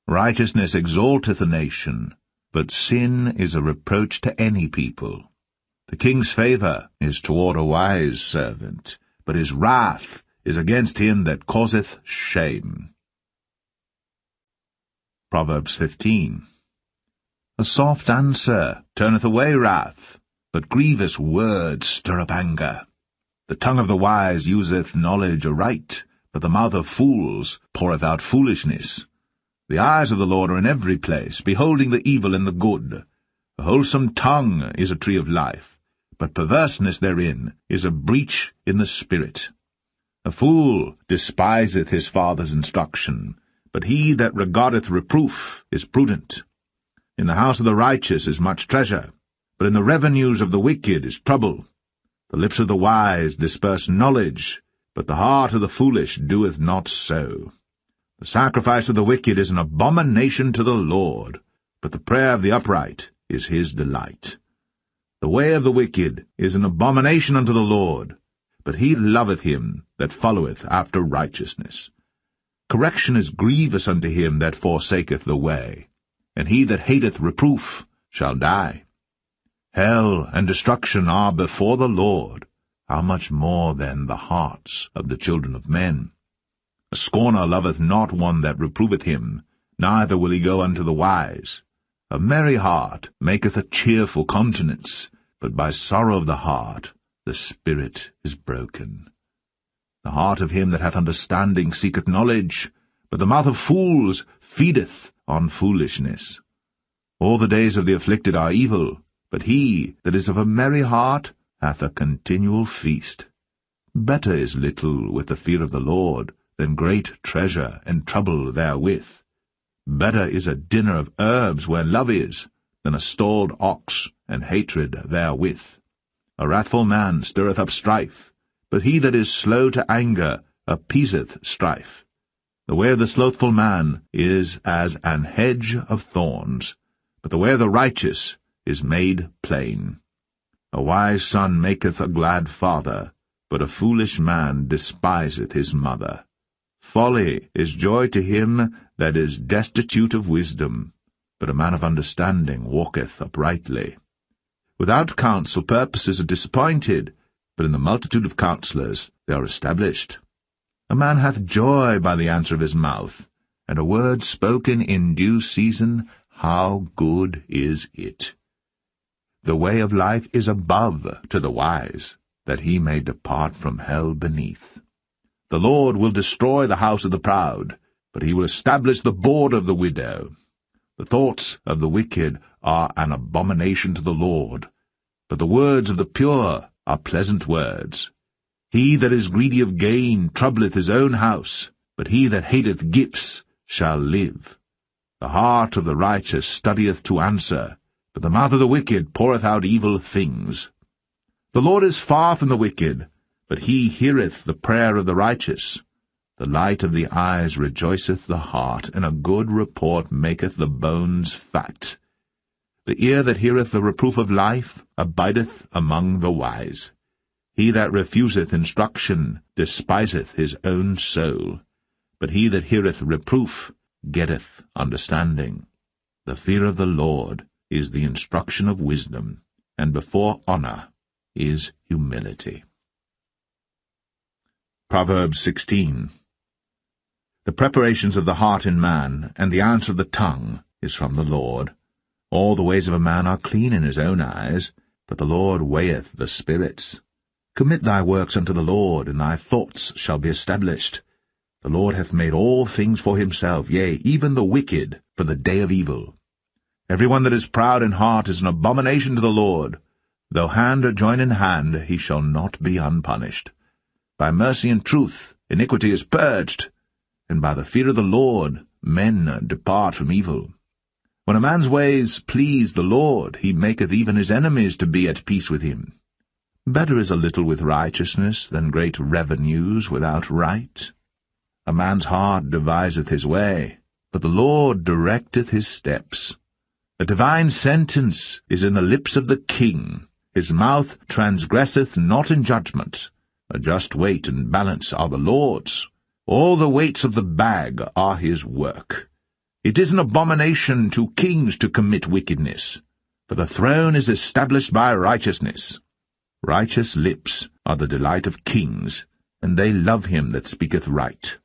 Righteousness exalteth a nation, but sin is a reproach to any people. The king's favour is toward a wise servant, but his wrath is against him that causeth shame. Proverbs 15. A soft answer turneth away wrath, but grievous words stir up anger. The tongue of the wise useth knowledge aright, but the mouth of fools poureth out foolishness. The eyes of the Lord are in every place, beholding the evil and the good. A wholesome tongue is a tree of life, but perverseness therein is a breach in the spirit. A fool despiseth his father's instruction, but he that regardeth reproof is prudent. In the house of the righteous is much treasure, but in the revenues of the wicked is trouble. The lips of the wise disperse knowledge, but the heart of the foolish doeth not so. The sacrifice of the wicked is an abomination to the Lord, but the prayer of the upright is his delight. The way of the wicked is an abomination unto the Lord, but he loveth him that followeth after righteousness. Correction is grievous unto him that forsaketh the way, and he that hateth reproof shall die. Hell and destruction are before the Lord. How much more then the hearts of the children of men? A scorner loveth not one that reproveth him, neither will he go unto the wise. A merry heart maketh a cheerful countenance, but by sorrow of the heart the spirit is broken. The heart of him that hath understanding seeketh knowledge, but the mouth of fools feedeth on foolishness. All the days of the afflicted are evil, but he that is of a merry heart hath a continual feast. Better is little with the fear of the Lord than great treasure and trouble therewith. Better is a dinner of herbs where love is, than a stalled ox and hatred therewith. A wrathful man stirreth up strife, but he that is slow to anger appeaseth strife. The way of the slothful man is as an hedge of thorns, but the way of the righteous is made plain. A wise son maketh a glad father, but a foolish man despiseth his mother. Folly is joy to him that is destitute of wisdom, but a man of understanding walketh uprightly. Without counsel purposes are disappointed, but in the multitude of counselors they are established. A man hath joy by the answer of his mouth, and a word spoken in due season, how good is it! The way of life is above to the wise, that he may depart from hell beneath. The Lord will destroy the house of the proud, but he will establish the board of the widow. The thoughts of the wicked are an abomination to the Lord, but the words of the pure are pleasant words. He that is greedy of gain troubleth his own house, but he that hateth gifts shall live. The heart of the righteous studieth to answer, but the mouth of the wicked poureth out evil things. The Lord is far from the wicked, but he heareth the prayer of the righteous. The light of the eyes rejoiceth the heart, and a good report maketh the bones fat. The ear that heareth the reproof of life abideth among the wise. He that refuseth instruction despiseth his own soul, but he that heareth reproof getteth understanding. The fear of the Lord is the instruction of wisdom, and before honour is humility. Proverbs 16. The preparations of the heart in man, and the answer of the tongue, is from the Lord. All the ways of a man are clean in his own eyes, but the Lord weigheth the spirits. Commit thy works unto the Lord, and thy thoughts shall be established. The Lord hath made all things for himself, yea, even the wicked for the day of evil. Every one that is proud in heart is an abomination to the Lord. Though hand join in hand, he shall not be unpunished. By mercy and truth iniquity is purged, and by the fear of the Lord men depart from evil. When a man's ways please the Lord, he maketh even his enemies to be at peace with him. Better is a little with righteousness than great revenues without right. A man's heart deviseth his way, but the Lord directeth his steps. A divine sentence is in the lips of the king. His mouth transgresseth not in judgment. A just weight and balance are the Lord's. All the weights of the bag are his work. It is an abomination to kings to commit wickedness, for the throne is established by righteousness. Righteous lips are the delight of kings, and they love him that speaketh right.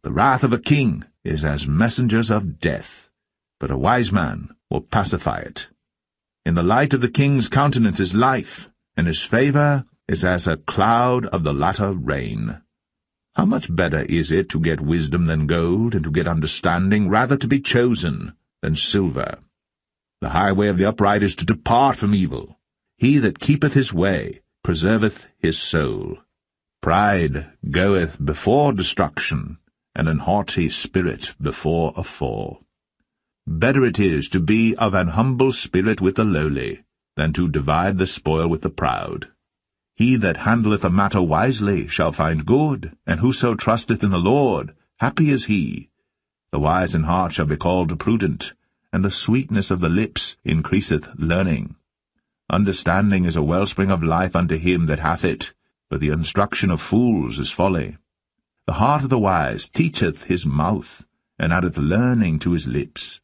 The wrath of a king is as messengers of death, but a wise man will pacify it. In the light of the king's countenance is life, and his favour is as a cloud of the latter rain. How much better is it to get wisdom than gold, and to get understanding rather to be chosen than silver? The highway of the upright is to depart from evil. He that keepeth his way preserveth his soul. Pride goeth before destruction, and an haughty spirit before a fall. Better it is to be of an humble spirit with the lowly, than to divide the spoil with the proud. He that handleth a matter wisely shall find good, and whoso trusteth in the Lord, happy is he. The wise in heart shall be called prudent, and the sweetness of the lips increaseth learning. Understanding is a wellspring of life unto him that hath it, but the instruction of fools is folly. The heart of the wise teacheth his mouth, and addeth learning to his lips.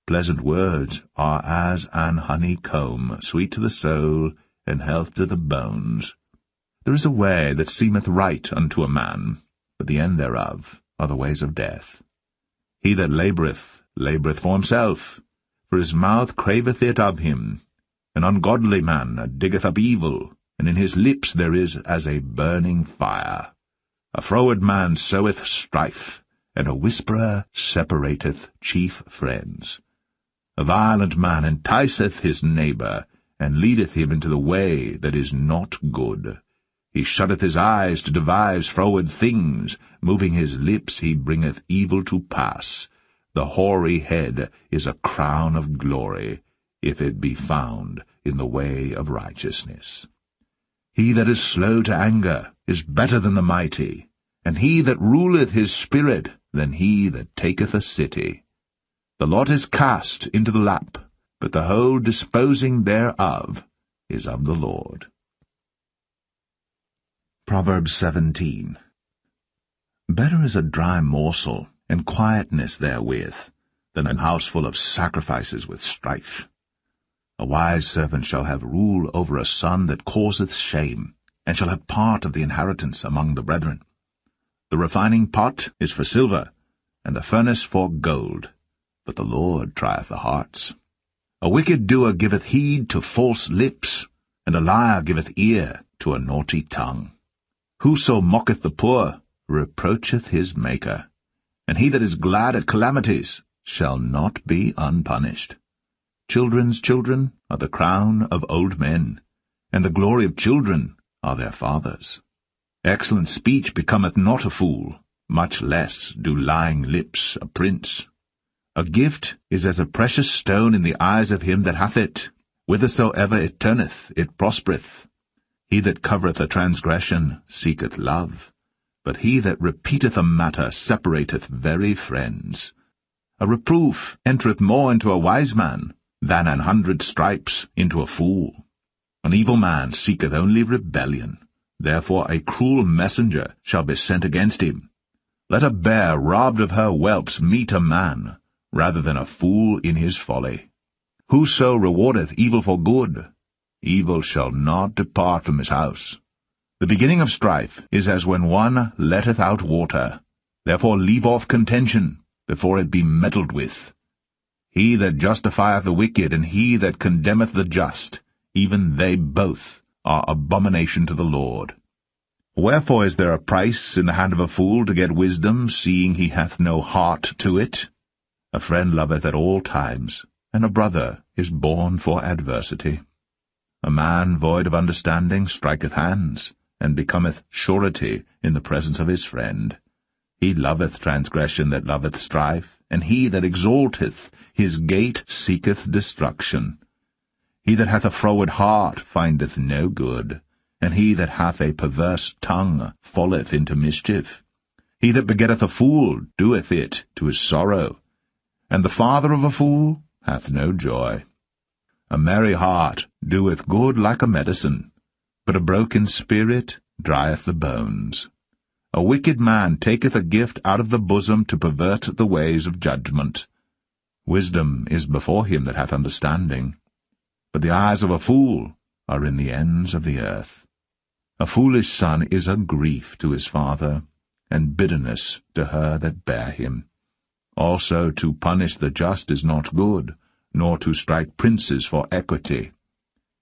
Pleasant words are as an honeycomb, sweet to the soul, and health to the bones. There is a way that seemeth right unto a man, but the end thereof are the ways of death. He that laboureth, laboureth for himself, for his mouth craveth it of him. An ungodly man diggeth up evil, and in his lips there is as a burning fire. A froward man soweth strife, and a whisperer separateth chief friends. A violent man enticeth his neighbour, and leadeth him into the way that is not good. He shutteth his eyes to devise froward things, moving his lips he bringeth evil to pass. The hoary head is a crown of glory, if it be found in the way of righteousness. He that is slow to anger is better than the mighty, and he that ruleth his spirit than he that taketh a city. The lot is cast into the lap, but the whole disposing thereof is of the Lord. Proverbs 17. Better is a dry morsel, and quietness therewith, than an house full of sacrifices with strife. A wise servant shall have rule over a son that causeth shame, and shall have part of the inheritance among the brethren. The refining pot is for silver, and the furnace for gold, but the Lord trieth the hearts. A wicked doer giveth heed to false lips, and a liar giveth ear to a naughty tongue. Whoso mocketh the poor reproacheth his Maker, and he that is glad at calamities shall not be unpunished. Children's children are the crown of old men, and the glory of children are their fathers. Excellent speech becometh not a fool, much less do lying lips a prince. A gift is as a precious stone in the eyes of him that hath it. Whithersoever it turneth, it prospereth. He that covereth a transgression seeketh love, but he that repeateth a matter separateth very friends. A reproof entereth more into a wise man than 100 stripes into a fool. An evil man seeketh only rebellion, therefore a cruel messenger shall be sent against him. Let a bear robbed of her whelps meet a man, rather than a fool in his folly. Whoso rewardeth evil for good, evil shall not depart from his house. The beginning of strife is as when one letteth out water. Therefore leave off contention, before it be meddled with. He that justifieth the wicked, and he that condemneth the just, even they both are abomination to the Lord. Wherefore is there a price in the hand of a fool to get wisdom, seeing he hath no heart to it? A friend loveth at all times, and a brother is born for adversity. A man void of understanding striketh hands, and becometh surety in the presence of his friend. He loveth transgression that loveth strife, and he that exalteth his gate seeketh destruction. He that hath a froward heart findeth no good, and he that hath a perverse tongue falleth into mischief. He that begetteth a fool doeth it to his sorrow, and the father of a fool hath no joy. A merry heart doeth good like a medicine, but a broken spirit drieth the bones. A wicked man taketh a gift out of the bosom to pervert the ways of judgment. Wisdom is before him that hath understanding, but the eyes of a fool are in the ends of the earth. A foolish son is a grief to his father, and bitterness to her that bare him. Also to punish the just is not good, nor to strike princes for equity.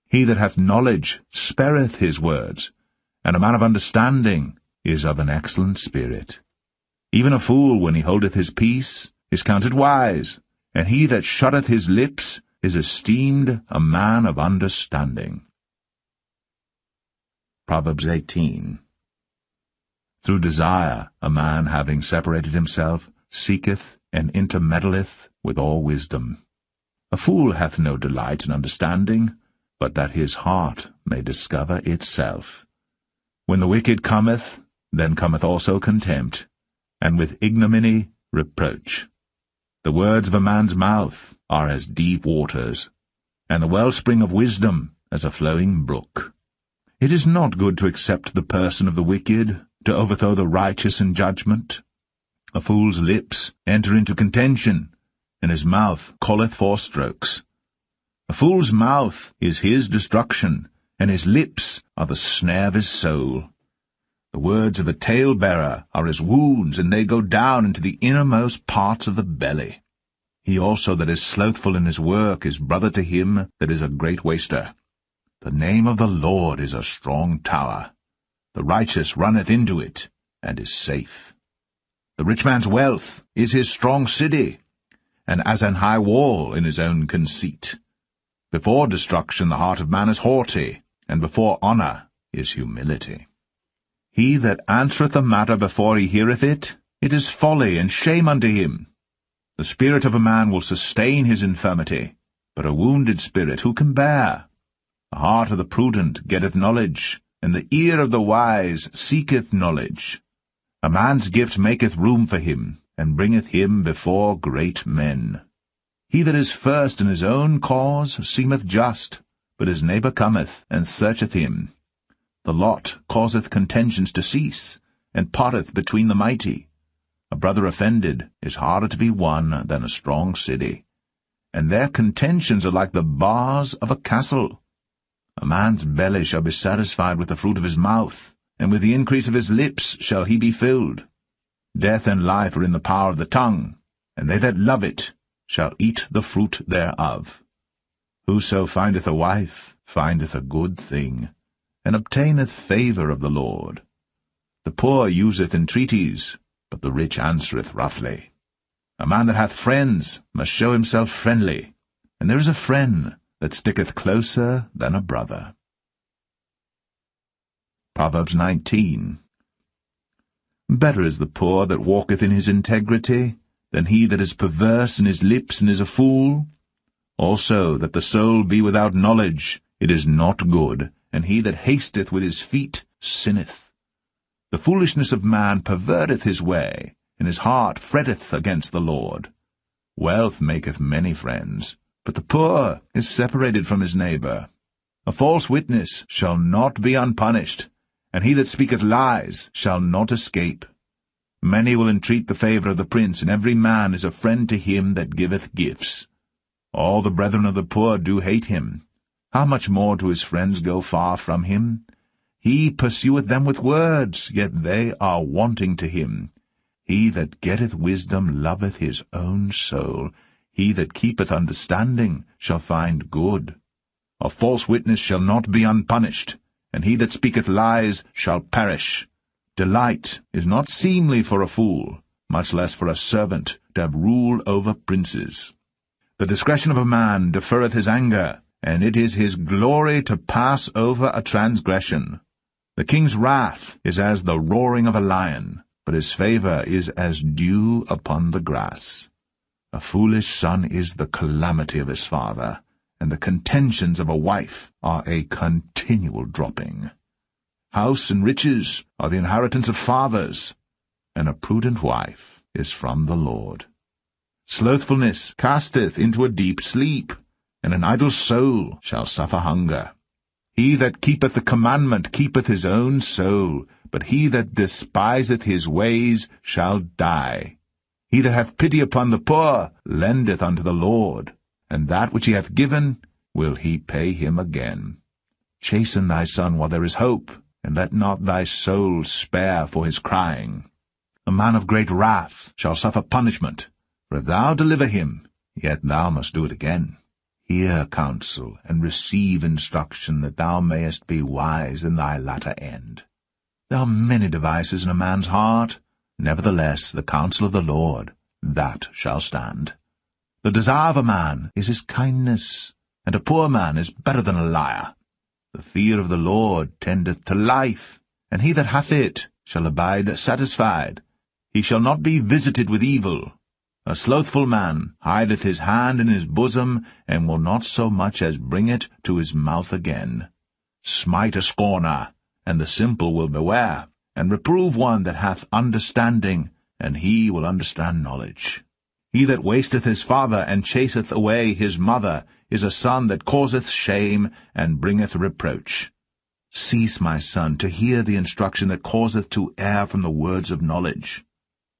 He that hath knowledge spareth his words, and a man of understanding is of an excellent spirit. Even a fool, when he holdeth his peace, is counted wise, and he that shutteth his lips is esteemed a man of understanding. Proverbs 18. Through desire a man, having separated himself, seeketh and intermeddleth with all wisdom. A fool hath no delight in understanding, but that his heart may discover itself. When the wicked cometh, then cometh also contempt, and with ignominy reproach. The words of a man's mouth are as deep waters, and the wellspring of wisdom as a flowing brook. It is not good to accept the person of the wicked, to overthrow the righteous in judgment. A fool's lips enter into contention, and his mouth calleth for strokes. A fool's mouth is his destruction, and his lips are the snare of his soul. The words of a talebearer are as wounds, and they go down into the innermost parts of the belly. He also that is slothful in his work is brother to him that is a great waster. The name of the Lord is a strong tower. The righteous runneth into it, and is safe. The rich man's wealth is his strong city, and as an high wall in his own conceit. Before destruction the heart of man is haughty, and before honour is humility. He that answereth a matter before he heareth it, it is folly and shame unto him. The spirit of a man will sustain his infirmity, but a wounded spirit who can bear? The heart of the prudent getteth knowledge, and the ear of the wise seeketh knowledge. A man's gift maketh room for him, and bringeth him before great men. He that is first in his own cause seemeth just, but his neighbour cometh and searcheth him. The lot causeth contentions to cease, and parteth between the mighty. A brother offended is harder to be won than a strong city, and their contentions are like the bars of a castle. A man's belly shall be satisfied with the fruit of his mouth, and with the increase of his lips shall he be filled. Death and life are in the power of the tongue, and they that love it shall eat the fruit thereof. Whoso findeth a wife findeth a good thing, and obtaineth favour of the Lord. The poor useth entreaties, but the rich answereth roughly. A man that hath friends must show himself friendly, and there is a friend that sticketh closer than a brother. Proverbs 19. Better is the poor that walketh in his integrity, than he that is perverse in his lips and is a fool. Also that the soul be without knowledge, it is not good, and he that hasteth with his feet sinneth. The foolishness of man perverteth his way, and his heart fretteth against the Lord. Wealth maketh many friends, but the poor is separated from his neighbour. A false witness shall not be unpunished, and he that speaketh lies shall not escape. Many will entreat the favour of the prince, and every man is a friend to him that giveth gifts. All the brethren of the poor do hate him. How much more do his friends go far from him? He pursueth them with words, yet they are wanting to him. He that getteth wisdom loveth his own soul. He that keepeth understanding shall find good. A false witness shall not be unpunished, and he that speaketh lies shall perish. Delight is not seemly for a fool, much less for a servant to have rule over princes. The discretion of a man deferreth his anger, and it is his glory to pass over a transgression. The king's wrath is as the roaring of a lion, but his favour is as dew upon the grass. A foolish son is the calamity of his father, and the contentions of a wife are a continual dropping. House and riches are the inheritance of fathers, and a prudent wife is from the Lord. Slothfulness casteth into a deep sleep, and an idle soul shall suffer hunger. He that keepeth the commandment keepeth his own soul, but he that despiseth his ways shall die. He that hath pity upon the poor lendeth unto the Lord, and that which he hath given will he pay him again. Chasten thy son while there is hope, and let not thy soul spare for his crying. A man of great wrath shall suffer punishment, for if thou deliver him, yet thou must do it again. Hear counsel, and receive instruction, that thou mayest be wise in thy latter end. There are many devices in a man's heart, nevertheless the counsel of the Lord, that shall stand. The desire of a man is his kindness, and a poor man is better than a liar. The fear of the Lord tendeth to life, and he that hath it shall abide satisfied. He shall not be visited with evil. A slothful man hideth his hand in his bosom, and will not so much as bring it to his mouth again. Smite a scorner, and the simple will beware, and reprove one that hath understanding, and he will understand knowledge. He that wasteth his father, and chaseth away his mother, is a son that causeth shame, and bringeth reproach. Cease, my son, to hear the instruction that causeth to err from the words of knowledge.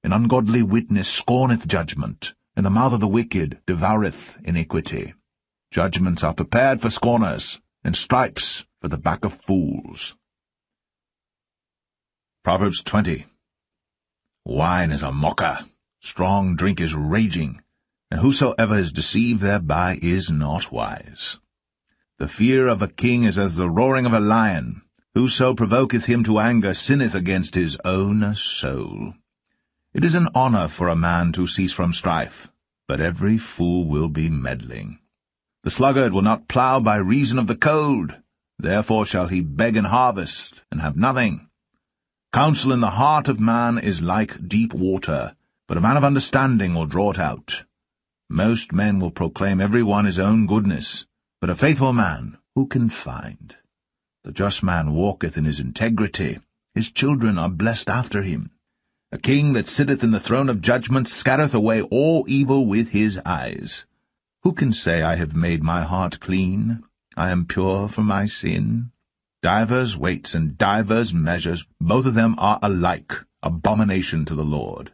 An ungodly witness scorneth judgment, and the mouth of the wicked devoureth iniquity. Judgments are prepared for scorners, and stripes for the back of fools. Proverbs 20. Wine is a mocker, strong drink is raging, and whosoever is deceived thereby is not wise. The fear of a king is as the roaring of a lion. Whoso provoketh him to anger sinneth against his own soul. It is an honour for a man to cease from strife, but every fool will be meddling. The sluggard will not plough by reason of the cold, therefore shall he beg in harvest, and have nothing. Counsel in the heart of man is like deep water, but a man of understanding will draw it out. Most men will proclaim every one his own goodness, but a faithful man who can find? The just man walketh in his integrity. His children are blessed after him. A king that sitteth in the throne of judgment scattereth away all evil with his eyes. Who can say, I have made my heart clean? I am pure from my sin? Divers weights and divers measures, both of them are alike, abomination to the Lord.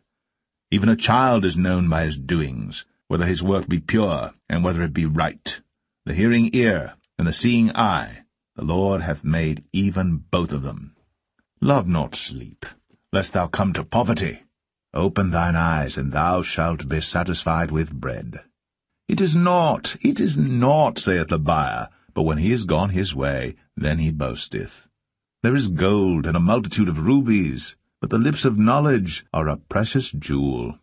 Even a child is known by his doings, whether his work be pure, and whether it be right. The hearing ear and the seeing eye, the Lord hath made even both of them. Love not sleep, lest thou come to poverty. Open thine eyes, and thou shalt be satisfied with bread. It is not, saith the buyer, but when he is gone his way, then he boasteth. There is gold and a multitude of rubies, but the lips of knowledge are a precious jewel.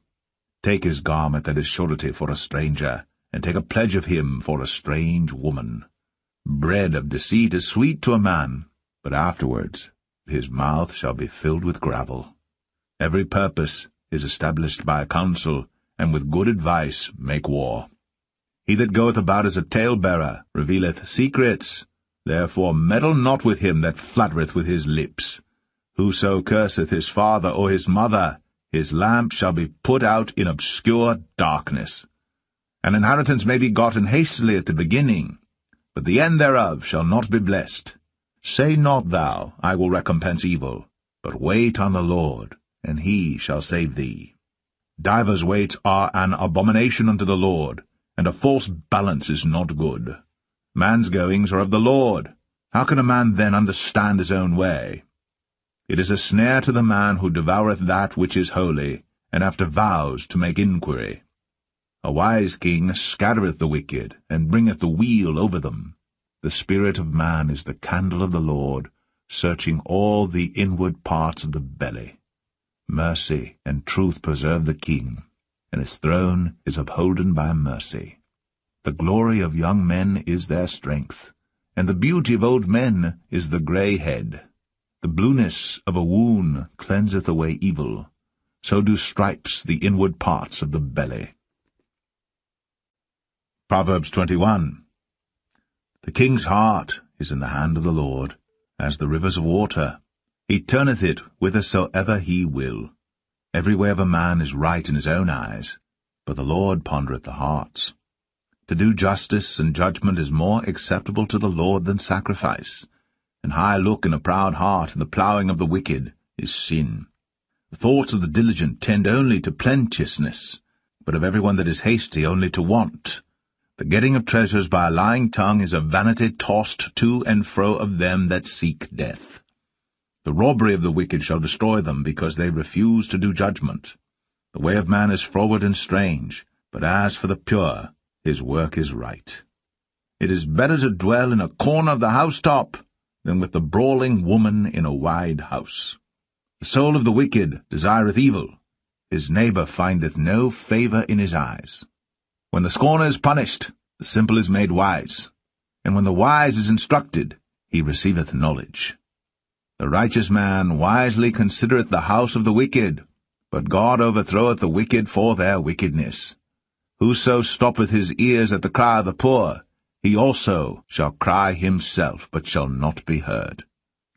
Take his garment that is surety for a stranger, and take a pledge of him for a strange woman. Bread of deceit is sweet to a man, but afterwards his mouth shall be filled with gravel. Every purpose is established by a counsel, and with good advice make war. He that goeth about as a talebearer revealeth secrets. Therefore meddle not with him that flattereth with his lips. Whoso curseth his father or his mother, his lamp shall be put out in obscure darkness. An inheritance may be gotten hastily at the beginning, but the end thereof shall not be blessed. Say not thou, I will recompense evil, but wait on the Lord, and he shall save thee. Divers weights are an abomination unto the Lord, and a false balance is not good. Man's goings are of the Lord. How can a man then understand his own way? It is a snare to the man who devoureth that which is holy, and after vows to make inquiry. A wise king scattereth the wicked, and bringeth the weal over them. The spirit of man is the candle of the Lord, searching all the inward parts of the belly. Mercy and truth preserve the king, and his throne is upholden by mercy. The glory of young men is their strength, and the beauty of old men is the grey head. The blueness of a wound cleanseth away evil, so do stripes the inward parts of the belly. Proverbs 21. The king's heart is in the hand of the Lord, as the rivers of water. He turneth it whithersoever he will. Every way of a man is right in his own eyes, but the Lord pondereth the hearts. To do justice and judgment is more acceptable to the Lord than sacrifice. An high look and a proud heart and the ploughing of the wicked is sin. The thoughts of the diligent tend only to plenteousness, but of every one that is hasty only to want. The getting of treasures by a lying tongue is a vanity tossed to and fro of them that seek death. The robbery of the wicked shall destroy them, because they refuse to do judgment. The way of man is froward and strange, but as for the pure, his work is right. It is better to dwell in a corner of the housetop than with the brawling woman in a wide house. The soul of the wicked desireth evil. His neighbor findeth no favor in his eyes. When the scorner is punished, the simple is made wise, and when the wise is instructed, he receiveth knowledge. The righteous man wisely considereth the house of the wicked, but God overthroweth the wicked for their wickedness. Whoso stoppeth his ears at the cry of the poor, he also shall cry himself, but shall not be heard.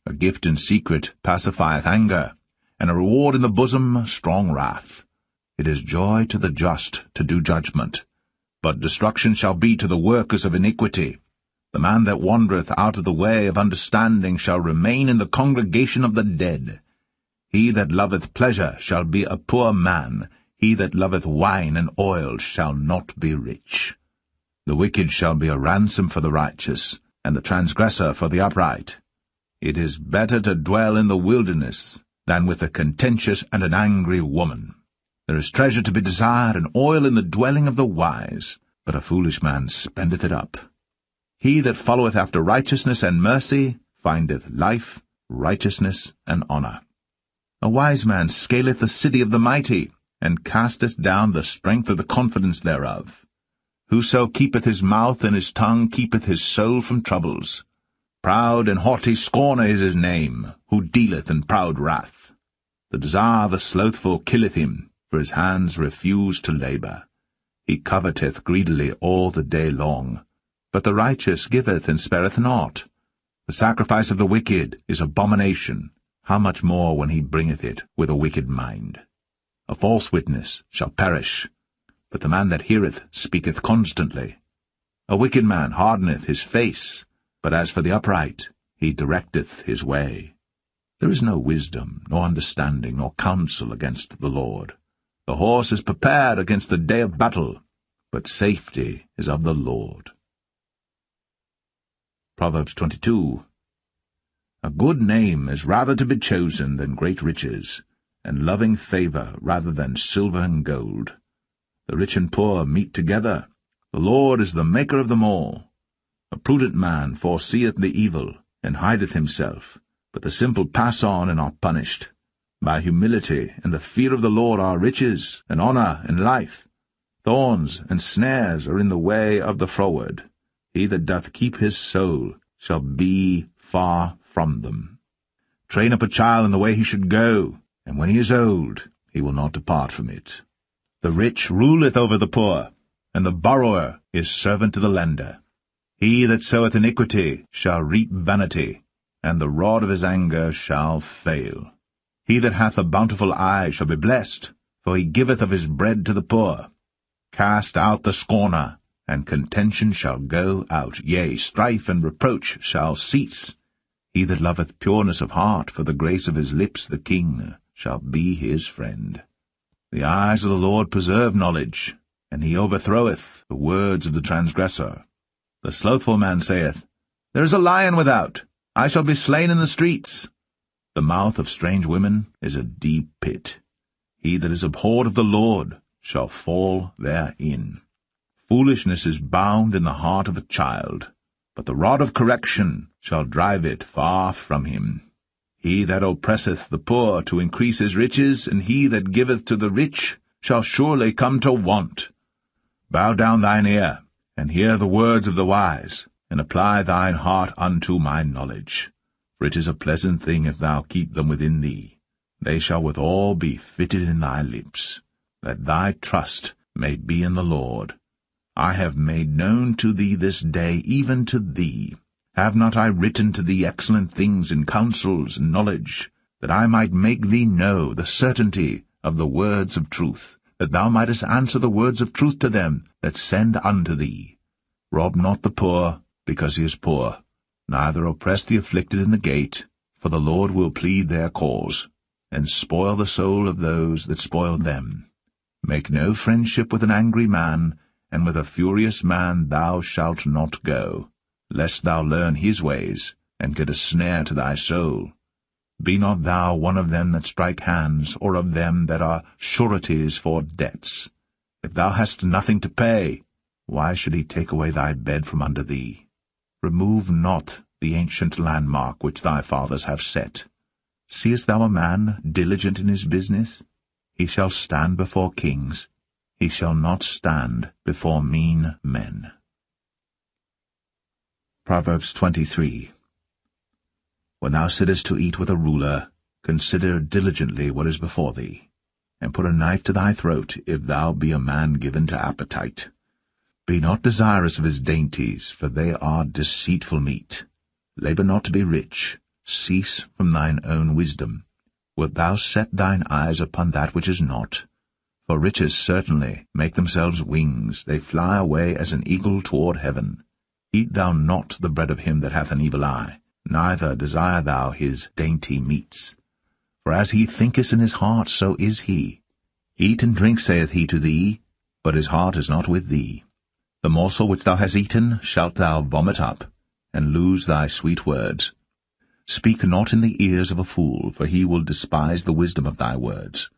A gift in secret pacifieth anger, and a reward in the bosom strong wrath. It is joy to the just to do judgment, but destruction shall be to the workers of iniquity. The man that wandereth out of the way of understanding shall remain in the congregation of the dead. He that loveth pleasure shall be a poor man. He that loveth wine and oil shall not be rich. The wicked shall be a ransom for the righteous, and the transgressor for the upright. It is better to dwell in the wilderness than with a contentious and an angry woman. There is treasure to be desired and oil in the dwelling of the wise, but a foolish man spendeth it up. He that followeth after righteousness and mercy findeth life, righteousness, and honour. A wise man scaleth the city of the mighty, and casteth down the strength of the confidence thereof. Whoso keepeth his mouth and his tongue keepeth his soul from troubles. Proud and haughty scorner is his name, who dealeth in proud wrath. The desire of the slothful killeth him, for his hands refuse to labour. He coveteth greedily all the day long. But the righteous giveth and spareth not. The sacrifice of the wicked is abomination, how much more when he bringeth it with a wicked mind? A false witness shall perish, but the man that heareth speaketh constantly. A wicked man hardeneth his face, but as for the upright, he directeth his way. There is no wisdom, nor understanding, nor counsel against the Lord. The horse is prepared against the day of battle, but safety is of the Lord. Proverbs 22. A good name is rather to be chosen than great riches, and loving favour rather than silver and gold. The rich and poor meet together. The Lord is the maker of them all. A prudent man foreseeth the evil, and hideth himself, but the simple pass on and are punished. By humility and the fear of the Lord are riches, and honour, and life. Thorns and snares are in the way of the froward. He that doth keep his soul shall be far from them. Train up a child in the way he should go, and when he is old, he will not depart from it. The rich ruleth over the poor, and the borrower is servant to the lender. He that soweth iniquity shall reap vanity, and the rod of his anger shall fail. He that hath a bountiful eye shall be blessed, for he giveth of his bread to the poor. Cast out the scorner, and contention shall go out, yea, strife and reproach shall cease. He that loveth pureness of heart, for the grace of his lips the king shall be his friend. The eyes of the Lord preserve knowledge, and he overthroweth the words of the transgressor. The slothful man saith, There is a lion without, I shall be slain in the streets. The mouth of strange women is a deep pit. He that is abhorred of the Lord shall fall therein. Foolishness is bound in the heart of a child, but the rod of correction shall drive it far from him. He that oppresseth the poor to increase his riches, and he that giveth to the rich shall surely come to want. Bow down thine ear, and hear the words of the wise, and apply thine heart unto my knowledge. For it is a pleasant thing if thou keep them within thee. They shall withal be fitted in thy lips, that thy trust may be in the Lord. I have made known to thee this day, even to thee. Have not I written to thee excellent things in counsels and knowledge, that I might make thee know the certainty of the words of truth, that thou mightest answer the words of truth to them that send unto thee? Rob not the poor, because he is poor, neither oppress the afflicted in the gate, for the Lord will plead their cause, and spoil the soul of those that spoil them. Make no friendship with an angry man, and with a furious man thou shalt not go, lest thou learn his ways, and get a snare to thy soul. Be not thou one of them that strike hands, or of them that are sureties for debts. If thou hast nothing to pay, why should he take away thy bed from under thee? Remove not the ancient landmark which thy fathers have set. Seest thou a man diligent in his business? He shall stand before kings. He shall not stand before mean men. Proverbs 23. When thou sittest to eat with a ruler, consider diligently what is before thee, and put a knife to thy throat, if thou be a man given to appetite. Be not desirous of his dainties, for they are deceitful meat. Labour not to be rich. Cease from thine own wisdom. Wilt thou set thine eyes upon that which is not? For riches certainly make themselves wings, they fly away as an eagle toward heaven. Eat thou not the bread of him that hath an evil eye, neither desire thou his dainty meats. For as he thinketh in his heart, so is he. Eat and drink, saith he to thee, but his heart is not with thee. The morsel which thou hast eaten shalt thou vomit up, and lose thy sweet words. Speak not in the ears of a fool, for he will despise the wisdom of thy words.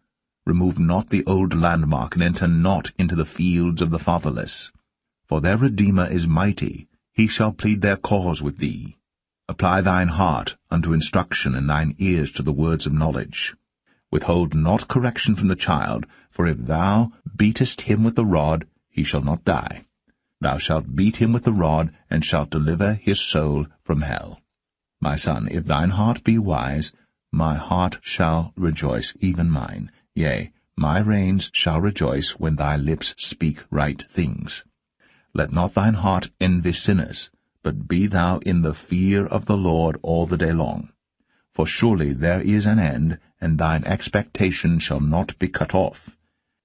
Remove not the old landmark, and enter not into the fields of the fatherless. For their Redeemer is mighty, he shall plead their cause with thee. Apply thine heart unto instruction, and thine ears to the words of knowledge. Withhold not correction from the child, for if thou beatest him with the rod, he shall not die. Thou shalt beat him with the rod, and shalt deliver his soul from hell. My son, if thine heart be wise, my heart shall rejoice, even mine. Yea, my reins shall rejoice when thy lips speak right things. Let not thine heart envy sinners, but be thou in the fear of the Lord all the day long. For surely there is an end, and thine expectation shall not be cut off.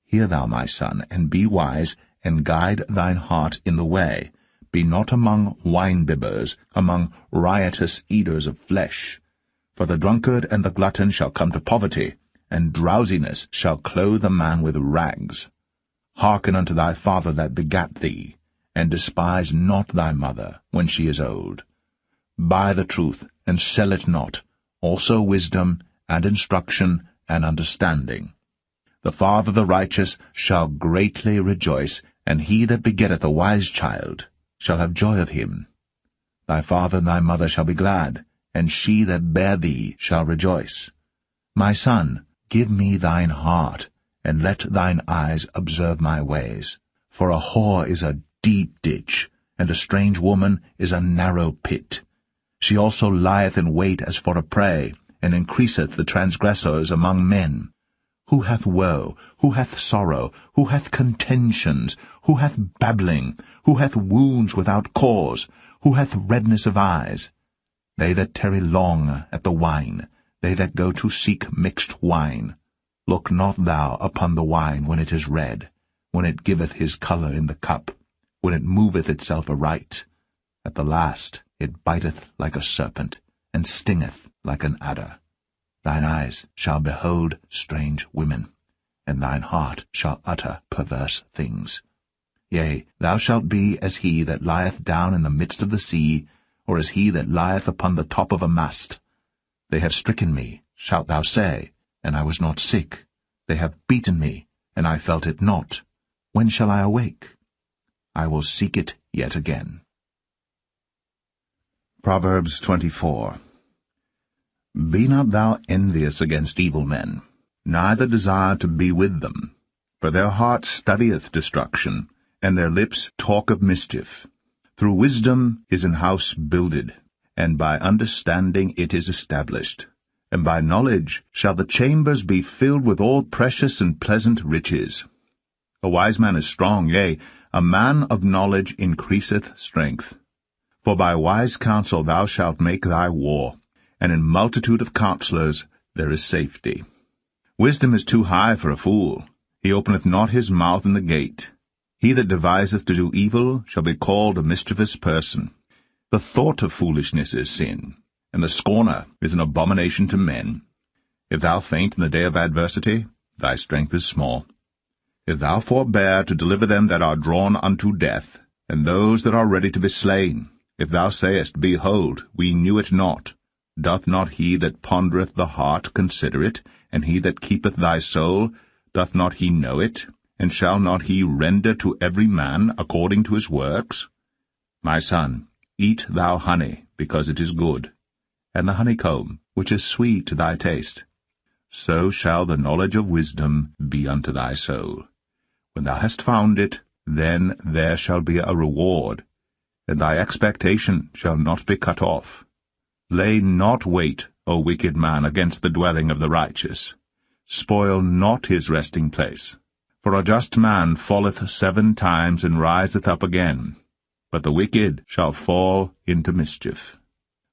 Hear thou, my son, and be wise, and guide thine heart in the way. Be not among wine-bibbers, among riotous eaters of flesh. For the drunkard and the glutton shall come to poverty, and drowsiness shall clothe a man with rags. Hearken unto thy father that begat thee, and despise not thy mother when she is old. Buy the truth, and sell it not, also wisdom, and instruction, and understanding. The father of the righteous shall greatly rejoice, and he that begetteth a wise child shall have joy of him. Thy father and thy mother shall be glad, and she that bare thee shall rejoice. My son, give me thine heart, and let thine eyes observe my ways. For a whore is a deep ditch, and a strange woman is a narrow pit. She also lieth in wait as for a prey, and increaseth the transgressors among men. Who hath woe? Who hath sorrow? Who hath contentions? Who hath babbling? Who hath wounds without cause? Who hath redness of eyes? They that tarry long at the wine, they that go to seek mixed wine. Look not thou upon the wine when it is red, when it giveth his colour in the cup, when it moveth itself aright. At the last it biteth like a serpent, and stingeth like an adder. Thine eyes shall behold strange women, and thine heart shall utter perverse things. Yea, thou shalt be as he that lieth down in the midst of the sea, or as he that lieth upon the top of a mast. They have stricken me, shalt thou say, and I was not sick. They have beaten me, and I felt it not. When shall I awake? I will seek it yet again. Proverbs 24. Be not thou envious against evil men, neither desire to be with them. For their heart studieth destruction, and their lips talk of mischief. Through wisdom is an house builded, and by understanding it is established. And by knowledge shall the chambers be filled with all precious and pleasant riches. A wise man is strong, yea, a man of knowledge increaseth strength. For by wise counsel thou shalt make thy war, and in multitude of counselors there is safety. Wisdom is too high for a fool. He openeth not his mouth in the gate. He that deviseth to do evil shall be called a mischievous person. The thought of foolishness is sin, and the scorner is an abomination to men. If thou faint in the day of adversity, thy strength is small. If thou forbear to deliver them that are drawn unto death, and those that are ready to be slain, if thou sayest, Behold, we knew it not, doth not he that pondereth the heart consider it, and he that keepeth thy soul, doth not he know it, and shall not he render to every man according to his works? My son, eat thou honey, because it is good, and the honeycomb, which is sweet to thy taste. So shall the knowledge of wisdom be unto thy soul. When thou hast found it, then there shall be a reward, and thy expectation shall not be cut off. Lay not wait, O wicked man, against the dwelling of the righteous. Spoil not his resting place. For a just man falleth 7 times and riseth up again, but the wicked shall fall into mischief.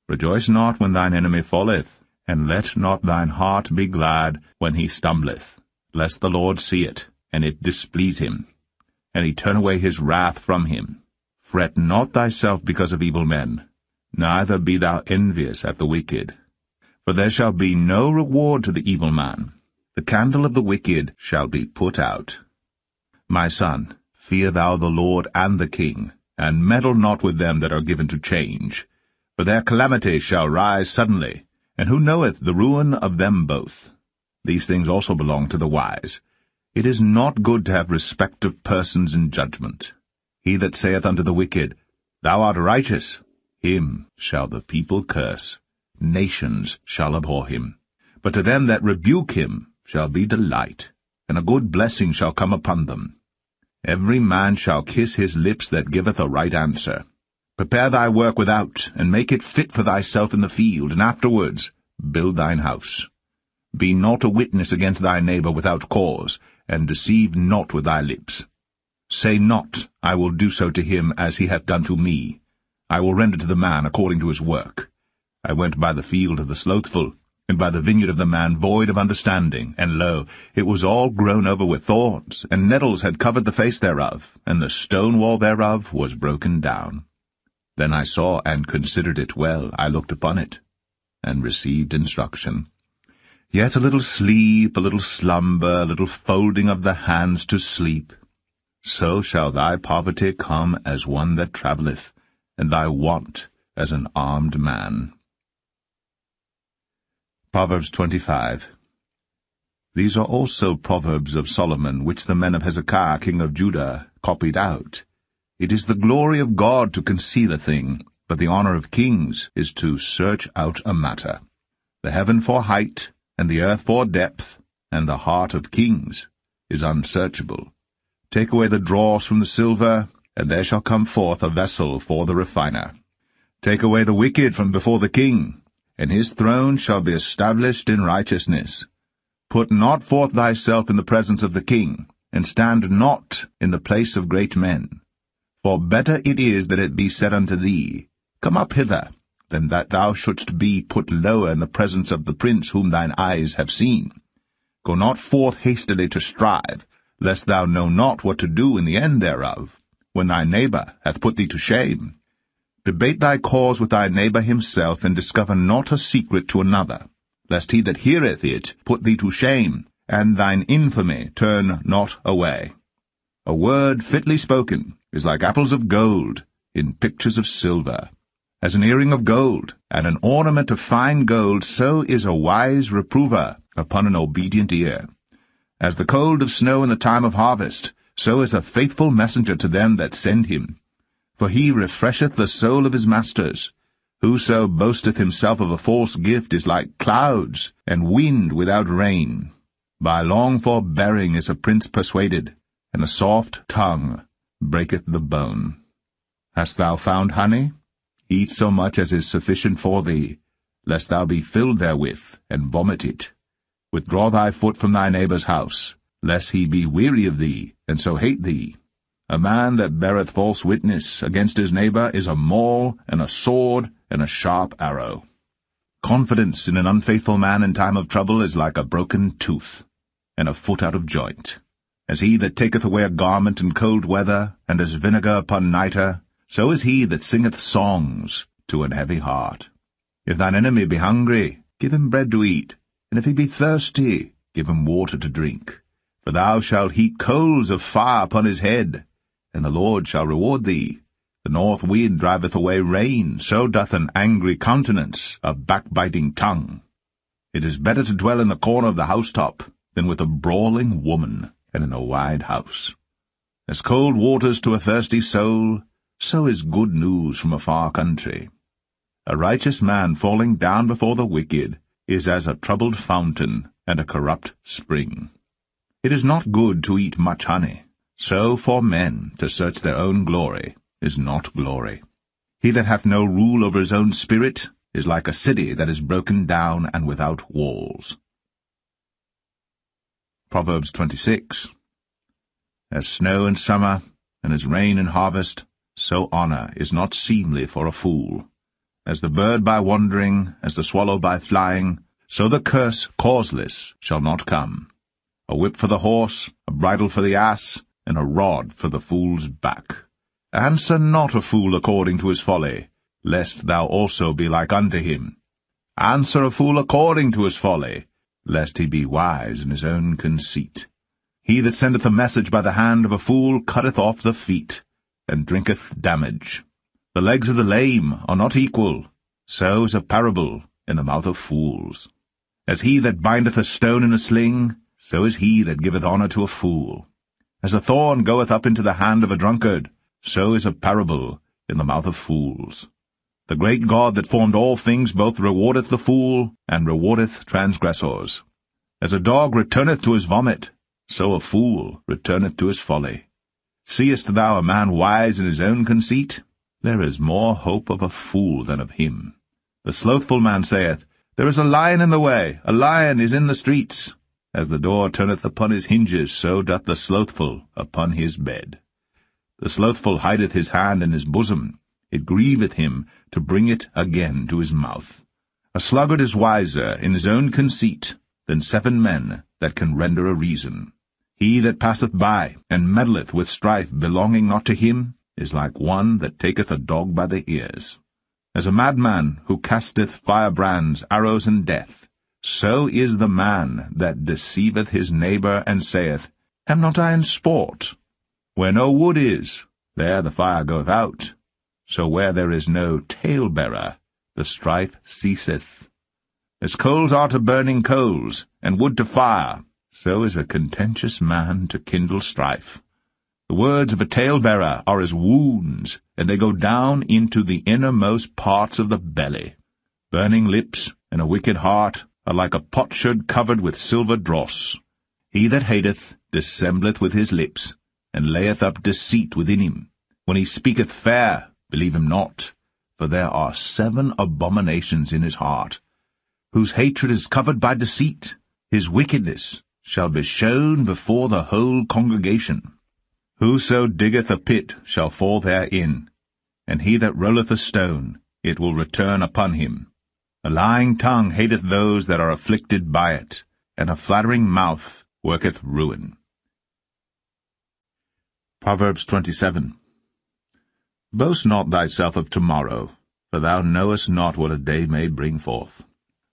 Rejoice not when thine enemy falleth, and let not thine heart be glad when he stumbleth, lest the Lord see it, and it displease him, and he turn away his wrath from him. Fret not thyself because of evil men, neither be thou envious at the wicked. For there shall be no reward to the evil man. The candle of the wicked shall be put out. My son, fear thou the Lord and the king, and meddle not with them that are given to change. For their calamity shall rise suddenly, and who knoweth the ruin of them both? These things also belong to the wise. It is not good to have respect of persons in judgment. He that saith unto the wicked, Thou art righteous, him shall the people curse. Nations shall abhor him. But to them that rebuke him shall be delight, and a good blessing shall come upon them. Every man shall kiss his lips that giveth a right answer. Prepare thy work without, and make it fit for thyself in the field, and afterwards build thine house. Be not a witness against thy neighbor without cause, and deceive not with thy lips. Say not, I will do so to him as he hath done to me. I will render to the man according to his work. I went by the field of the slothful, and by the vineyard of the man void of understanding, and lo, it was all grown over with thorns, and nettles had covered the face thereof, and the stone wall thereof was broken down. Then I saw and considered it well, I looked upon it, and received instruction. Yet a little sleep, a little slumber, a little folding of the hands to sleep. So shall thy poverty come as one that travelleth, and thy want as an armed man. Proverbs 25. These are also Proverbs of Solomon, which the men of Hezekiah king of Judah copied out. It is the glory of God to conceal a thing, but the honor of kings is to search out a matter. The heaven for height, and the earth for depth, and the heart of kings is unsearchable. Take away the dross from the silver, and there shall come forth a vessel for the refiner. Take away the wicked from before the king, and his throne shall be established in righteousness. Put not forth thyself in the presence of the king, and stand not in the place of great men. For better it is that it be said unto thee, Come up hither, than that thou shouldst be put lower in the presence of the prince whom thine eyes have seen. Go not forth hastily to strive, lest thou know not what to do in the end thereof, when thy neighbor hath put thee to shame. Debate thy cause with thy neighbor himself, and discover not a secret to another, lest he that heareth it put thee to shame, and thine infamy turn not away. A word fitly spoken is like apples of gold in pictures of silver. As an earring of gold, and an ornament of fine gold, so is a wise reprover upon an obedient ear. As the cold of snow in the time of harvest, so is a faithful messenger to them that send him. For he refresheth the soul of his masters. Whoso boasteth himself of a false gift is like clouds, and wind without rain. By long forbearing is a prince persuaded, and a soft tongue breaketh the bone. Hast thou found honey? Eat so much as is sufficient for thee, lest thou be filled therewith, and vomit it. Withdraw thy foot from thy neighbor's house, lest he be weary of thee, and so hate thee. A man that beareth false witness against his neighbor is a maul, and a sword, and a sharp arrow. Confidence in an unfaithful man in time of trouble is like a broken tooth, and a foot out of joint. As he that taketh away a garment in cold weather, and as vinegar upon nitre, so is he that singeth songs to an heavy heart. If thine enemy be hungry, give him bread to eat, and if he be thirsty, give him water to drink. For thou shalt heap coals of fire upon his head, and the Lord shall reward thee. The north wind driveth away rain, so doth an angry countenance a backbiting tongue. It is better to dwell in the corner of the housetop than with a brawling woman, and in a wide house. As cold waters to a thirsty soul, so is good news from a far country. A righteous man falling down before the wicked is as a troubled fountain and a corrupt spring. It is not good to eat much honey. So for men to search their own glory is not glory. He that hath no rule over his own spirit is like a city that is broken down and without walls. Proverbs 26. As snow in summer, and as rain in harvest, so honor is not seemly for a fool. As the bird by wandering, as the swallow by flying, so the curse causeless shall not come. A whip for the horse, a bridle for the ass, and a rod for the fool's back. Answer not a fool according to his folly, lest thou also be like unto him. Answer a fool according to his folly, lest he be wise in his own conceit. He that sendeth a message by the hand of a fool cutteth off the feet, and drinketh damage. The legs of the lame are not equal, so is a parable in the mouth of fools. As he that bindeth a stone in a sling, so is he that giveth honor to a fool. As a thorn goeth up into the hand of a drunkard, so is a parable in the mouth of fools. The great God that formed all things both rewardeth the fool, and rewardeth transgressors. As a dog returneth to his vomit, so a fool returneth to his folly. Seest thou a man wise in his own conceit? There is more hope of a fool than of him. The slothful man saith, There is a lion in the way, a lion is in the streets. As the door turneth upon his hinges, so doth the slothful upon his bed. The slothful hideth his hand in his bosom. It grieveth him to bring it again to his mouth. A sluggard is wiser in his own conceit than 7 men that can render a reason. He that passeth by, and meddleth with strife belonging not to him, is like one that taketh a dog by the ears. As a madman who casteth firebrands, arrows, and death, so is the man that deceiveth his neighbor, and saith, Am not I in sport? Where no wood is, there the fire goeth out. So where there is no talebearer, the strife ceaseth. As coals are to burning coals, and wood to fire, so is a contentious man to kindle strife. The words of a talebearer are as wounds, and they go down into the innermost parts of the belly. Burning lips and a wicked heart are like a potsherd covered with silver dross. He that hateth dissembleth with his lips, and layeth up deceit within him. When he speaketh fair, believe him not, for there are 7 abominations in his heart. Whose hatred is covered by deceit, his wickedness shall be shown before the whole congregation. Whoso diggeth a pit shall fall therein, and he that rolleth a stone, it will return upon him. A lying tongue hateth those that are afflicted by it, and a flattering mouth worketh ruin. Proverbs 27. Boast not thyself of tomorrow, for thou knowest not what a day may bring forth.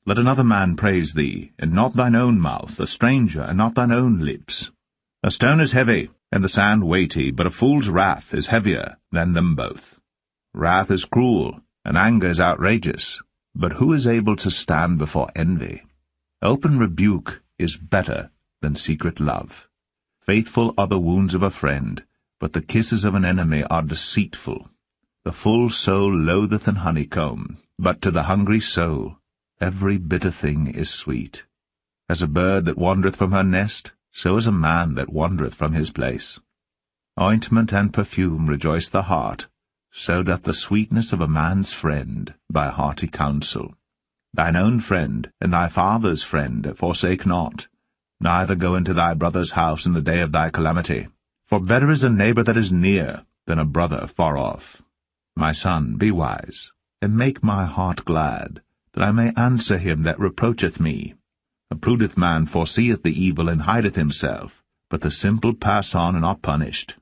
Let another man praise thee, and not thine own mouth, a stranger, and not thine own lips. A stone is heavy, and the sand weighty, but a fool's wrath is heavier than them both. Wrath is cruel, and anger is outrageous, but who is able to stand before envy? Open rebuke is better than secret love. Faithful are the wounds of a friend, but the kisses of an enemy are deceitful. The full soul loatheth an honeycomb, but to the hungry soul every bitter thing is sweet. As a bird that wandereth from her nest, so is a man that wandereth from his place. Ointment and perfume rejoice the heart, so doth the sweetness of a man's friend by hearty counsel. Thine own friend and thy father's friend forsake not, neither go into thy brother's house in the day of thy calamity. For better is a neighbor that is near than a brother far off. My son, be wise, and make my heart glad, that I may answer him that reproacheth me. A prudent man foreseeth the evil and hideth himself, but the simple pass on and are punished.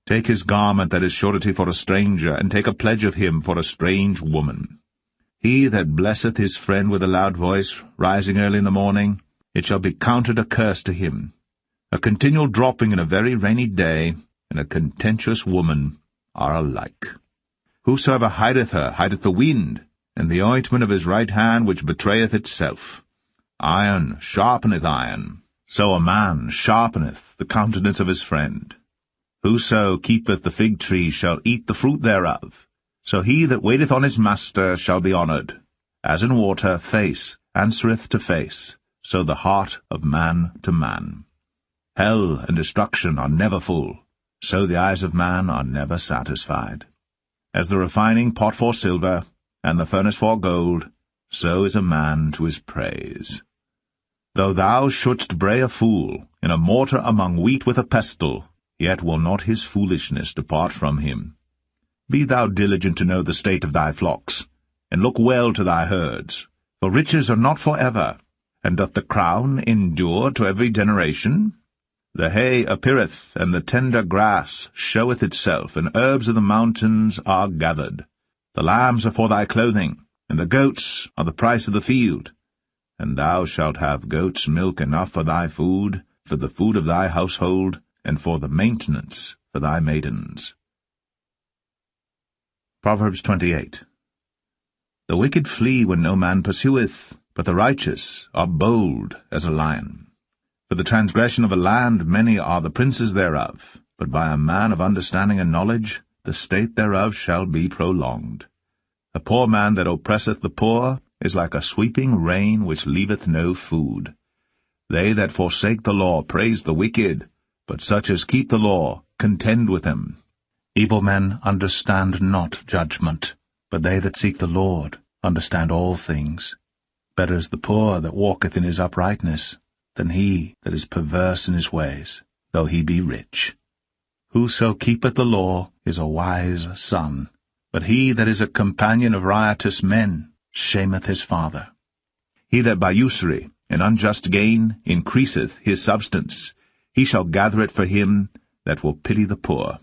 Take his garment that is surety for a stranger, and take a pledge of him for a strange woman. He that blesseth his friend with a loud voice, rising early in the morning, it shall be counted a curse to him. A continual dropping in a very rainy day, and a contentious woman are alike. Whosoever hideth her hideth the wind, and the ointment of his right hand which betrayeth itself. Iron sharpeneth iron, so a man sharpeneth the countenance of his friend. Whoso keepeth the fig tree shall eat the fruit thereof, so he that waiteth on his master shall be honoured. As in water face answereth to face, so the heart of man to man. Hell and destruction are never full, so the eyes of man are never satisfied. As the refining pot for silver, and the furnace for gold, so is a man to his praise. Though thou shouldst bray a fool in a mortar among wheat with a pestle, yet will not his foolishness depart from him. Be thou diligent to know the state of thy flocks, and look well to thy herds. For riches are not for ever, and doth the crown endure to every generation? The hay appeareth, and the tender grass showeth itself, and herbs of the mountains are gathered. The lambs are for thy clothing, and the goats are the price of the field. And thou shalt have goats' milk enough for thy food, for the food of thy household, and for the maintenance for thy maidens. Proverbs 28. The wicked flee when no man pursueth, but the righteous are bold as a lion. For the transgression of a land many are the princes thereof, but by a man of understanding and knowledge the state thereof shall be prolonged. A poor man that oppresseth the poor is like a sweeping rain which leaveth no food. They that forsake the law praise the wicked, but such as keep the law contend with them. Evil men understand not judgment, but they that seek the Lord understand all things. Better is the poor that walketh in his uprightness, than he that is perverse in his ways, though he be rich. Whoso keepeth the law is a wise son, but he that is a companion of riotous men shameth his father. He that by usury and unjust gain increaseth his substance, he shall gather it for him that will pity the poor.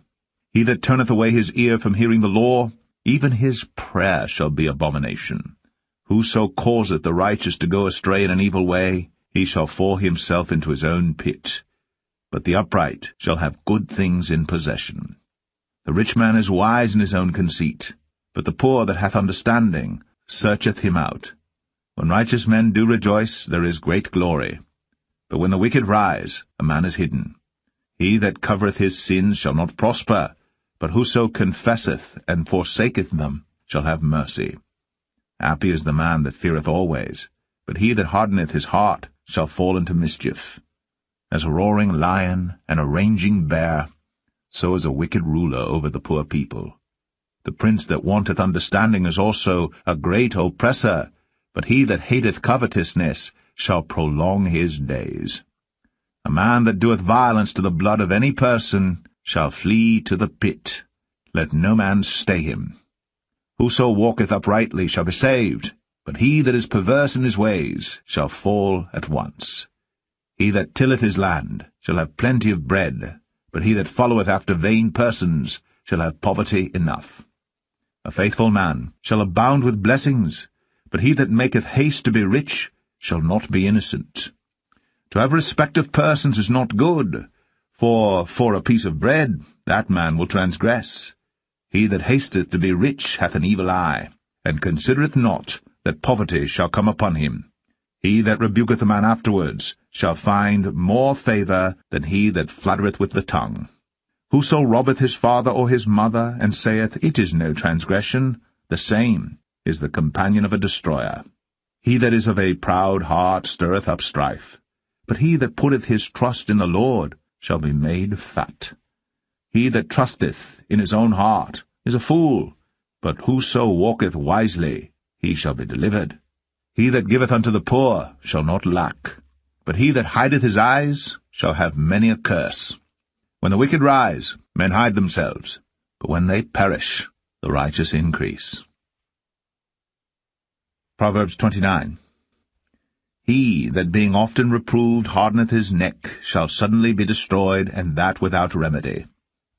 He that turneth away his ear from hearing the law, even his prayer shall be abomination. Whoso causeth the righteous to go astray in an evil way, he shall fall himself into his own pit. But the upright shall have good things in possession. The rich man is wise in his own conceit, but the poor that hath understanding searcheth him out. When righteous men do rejoice, there is great glory. But when the wicked rise, a man is hidden. He that covereth his sins shall not prosper, but whoso confesseth and forsaketh them shall have mercy. Happy is the man that feareth always, but he that hardeneth his heart shall fall into mischief. As a roaring lion and a raging bear, so is a wicked ruler over the poor people. The prince that wanteth understanding is also a great oppressor, but he that hateth covetousness shall prolong his days. A man that doeth violence to the blood of any person shall flee to the pit. Let no man stay him. Whoso walketh uprightly shall be saved, but he that is perverse in his ways shall fall at once. He that tilleth his land shall have plenty of bread, but he that followeth after vain persons shall have poverty enough. A faithful man shall abound with blessings, but he that maketh haste to be rich shall not be innocent. To have respect of persons is not good, for a piece of bread that man will transgress. He that hasteth to be rich hath an evil eye, and considereth not that poverty shall come upon him. He that rebuketh a man afterwards shall find more favour than he that flattereth with the tongue. Whoso robbeth his father or his mother, and saith, It is no transgression, the same is the companion of a destroyer. He that is of a proud heart stirreth up strife, but he that putteth his trust in the Lord shall be made fat. He that trusteth in his own heart is a fool, but whoso walketh wisely, he shall be delivered. He that giveth unto the poor shall not lack, but he that hideth his eyes shall have many a curse. When the wicked rise, men hide themselves, but when they perish, the righteous increase. Proverbs 29. He that being often reproved hardeneth his neck shall suddenly be destroyed, and that without remedy.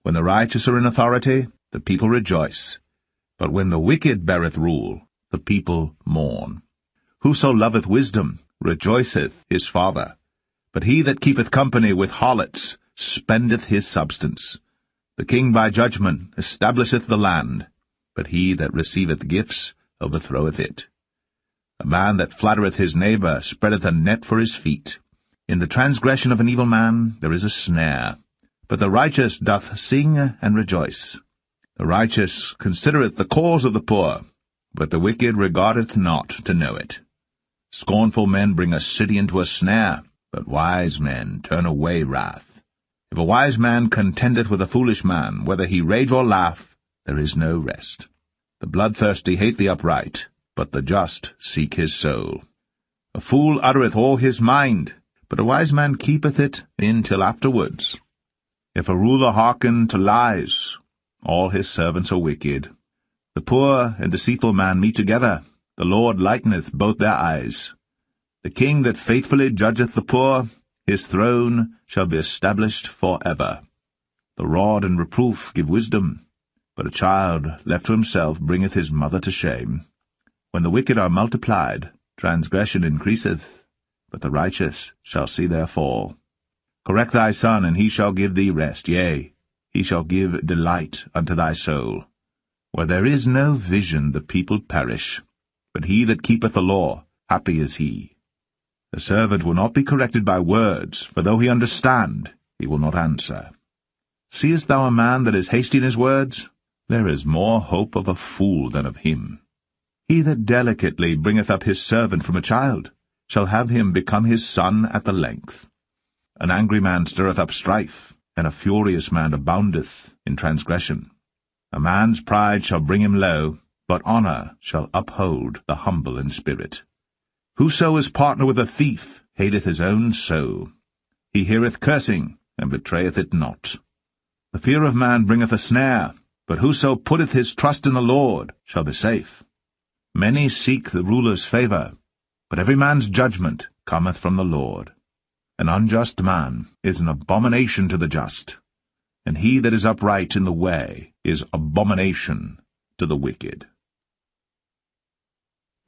When the righteous are in authority, the people rejoice, but when the wicked beareth rule, the people mourn. Whoso loveth wisdom rejoiceth his father, but he that keepeth company with harlots spendeth his substance. The king by judgment establisheth the land, but he that receiveth gifts overthroweth it. A man that flattereth his neighbour spreadeth a net for his feet. In the transgression of an evil man there is a snare, but the righteous doth sing and rejoice. The righteous considereth the cause of the poor, but the wicked regardeth not to know it. Scornful men bring a city into a snare, but wise men turn away wrath. If a wise man contendeth with a foolish man, whether he rage or laugh, there is no rest. The bloodthirsty hate the upright, but the just seek his soul. A fool uttereth all his mind, but a wise man keepeth it in till afterwards. If a ruler hearken to lies, all his servants are wicked. The poor and deceitful man meet together. The Lord lighteneth both their eyes. The king that faithfully judgeth the poor, his throne shall be established for ever. The rod and reproof give wisdom, but a child left to himself bringeth his mother to shame. When the wicked are multiplied, transgression increaseth, but the righteous shall see their fall. Correct thy son, and he shall give thee rest, yea, he shall give delight unto thy soul. Where there is no vision the people perish, but he that keepeth the law, happy is he. The servant will not be corrected by words, for though he understand, he will not answer. Seest thou a man that is hasty in his words? There is more hope of a fool than of him. He that delicately bringeth up his servant from a child shall have him become his son at the length. An angry man stirreth up strife, and a furious man aboundeth in transgression. A man's pride shall bring him low, but honour shall uphold the humble in spirit. Whoso is partner with a thief hateth his own soul. He heareth cursing, and betrayeth it not. The fear of man bringeth a snare, but whoso putteth his trust in the Lord shall be safe. Many seek the ruler's favour, but every man's judgment cometh from the Lord. An unjust man is an abomination to the just, and he that is upright in the way is abomination to the wicked.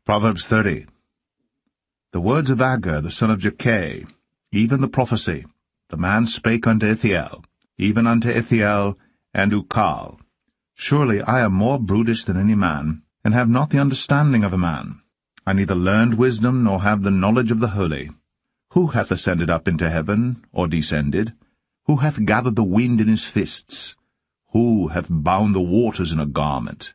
Proverbs 30. The words of Agur the son of Jakeh, even the prophecy, the man spake unto Ithiel, even unto Ithiel and Ukal. Surely I am more brutish than any man, and have not the understanding of a man. I neither learned wisdom, nor have the knowledge of the holy. Who hath ascended up into heaven, or descended? Who hath gathered the wind in his fists? Who hath bound the waters in a garment?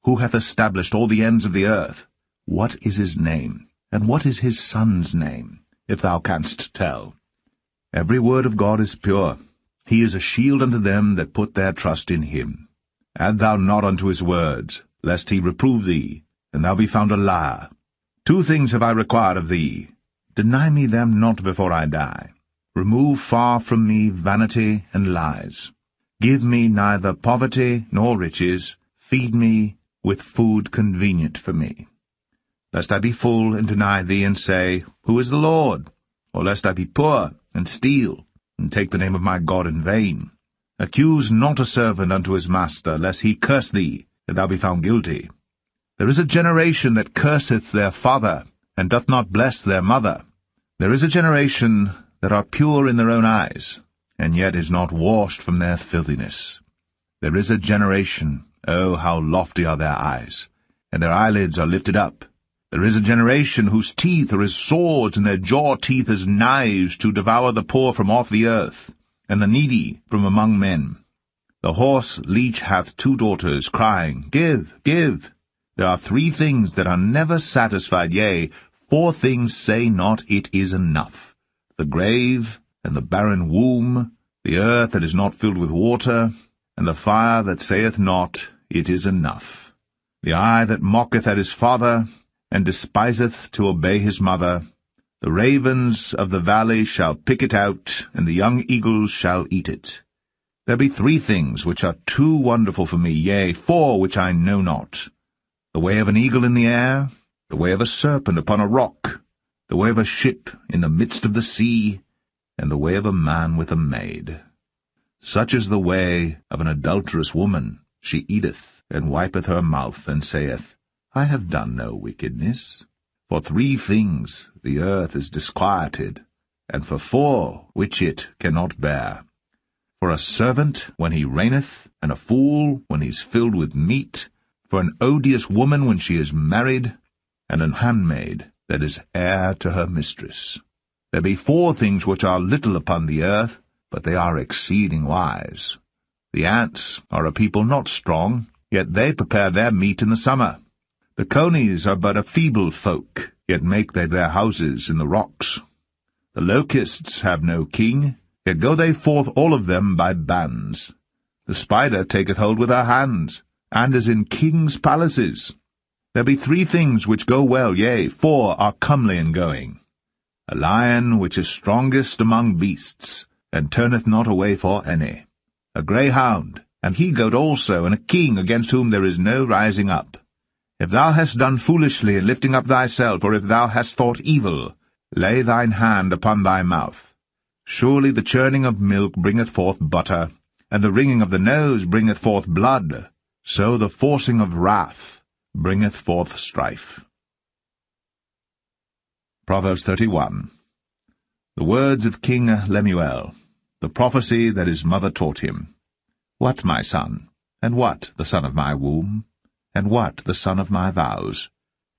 Who hath established all the ends of the earth? What is his name, and what is his son's name, if thou canst tell? Every word of God is pure. He is a shield unto them that put their trust in him. Add thou not unto his words, lest he reprove thee, and thou be found a liar. 2 things have I required of thee. Deny me them not before I die. Remove far from me vanity and lies. Give me neither poverty nor riches. Feed me with food convenient for me. Lest I be full and deny thee, and say, Who is the Lord? Or lest I be poor, and steal, and take the name of my God in vain. Accuse not a servant unto his master, lest he curse thee, and thou be found guilty. There is a generation that curseth their father, and doth not bless their mother. There is a generation that are pure in their own eyes, and yet is not washed from their filthiness. There is a generation, oh, how lofty are their eyes, and their eyelids are lifted up. There is a generation whose teeth are as swords, and their jaw teeth as knives, to devour the poor from off the earth, and the needy from among men. The horse leech hath 2 daughters, crying, Give, give. There are 3 things that are never satisfied, yea, 4 things say not, It is enough. The grave, and the barren womb, the earth that is not filled with water, and the fire that saith not, It is enough. The eye that mocketh at his father, and despiseth to obey his mother. The ravens of the valley shall pick it out, and the young eagles shall eat it. There be 3 things which are too wonderful for me, yea, 4 which I know not. The way of an eagle in the air, the way of a serpent upon a rock, the way of a ship in the midst of the sea, and the way of a man with a maid. Such is the way of an adulterous woman. She eateth, and wipeth her mouth, and saith, I have done no wickedness. For 3 things the earth is disquieted, and for 4 which it cannot bear. For a servant when he reigneth, and a fool when he is filled with meat, for an odious woman when she is married, and an handmaid that is heir to her mistress. There be 4 things which are little upon the earth, but they are exceeding wise. The ants are a people not strong, yet they prepare their meat in the summer. The conies are but a feeble folk, yet make they their houses in the rocks. The locusts have no king, yet go they forth all of them by bands. The spider taketh hold with her hands, and is in kings' palaces. There be 3 things which go well, yea, 4 are comely in going. A lion which is strongest among beasts, and turneth not away for any. A greyhound, and he-goat also, and a king against whom there is no rising up. If thou hast done foolishly in lifting up thyself, or if thou hast thought evil, lay thine hand upon thy mouth. Surely the churning of milk bringeth forth butter, and the wringing of the nose bringeth forth blood. So the forcing of wrath bringeth forth strife. Proverbs 31. The words of King Lemuel, the prophecy that his mother taught him. What, my son, and what, the son of my womb? And what, the son of my vows?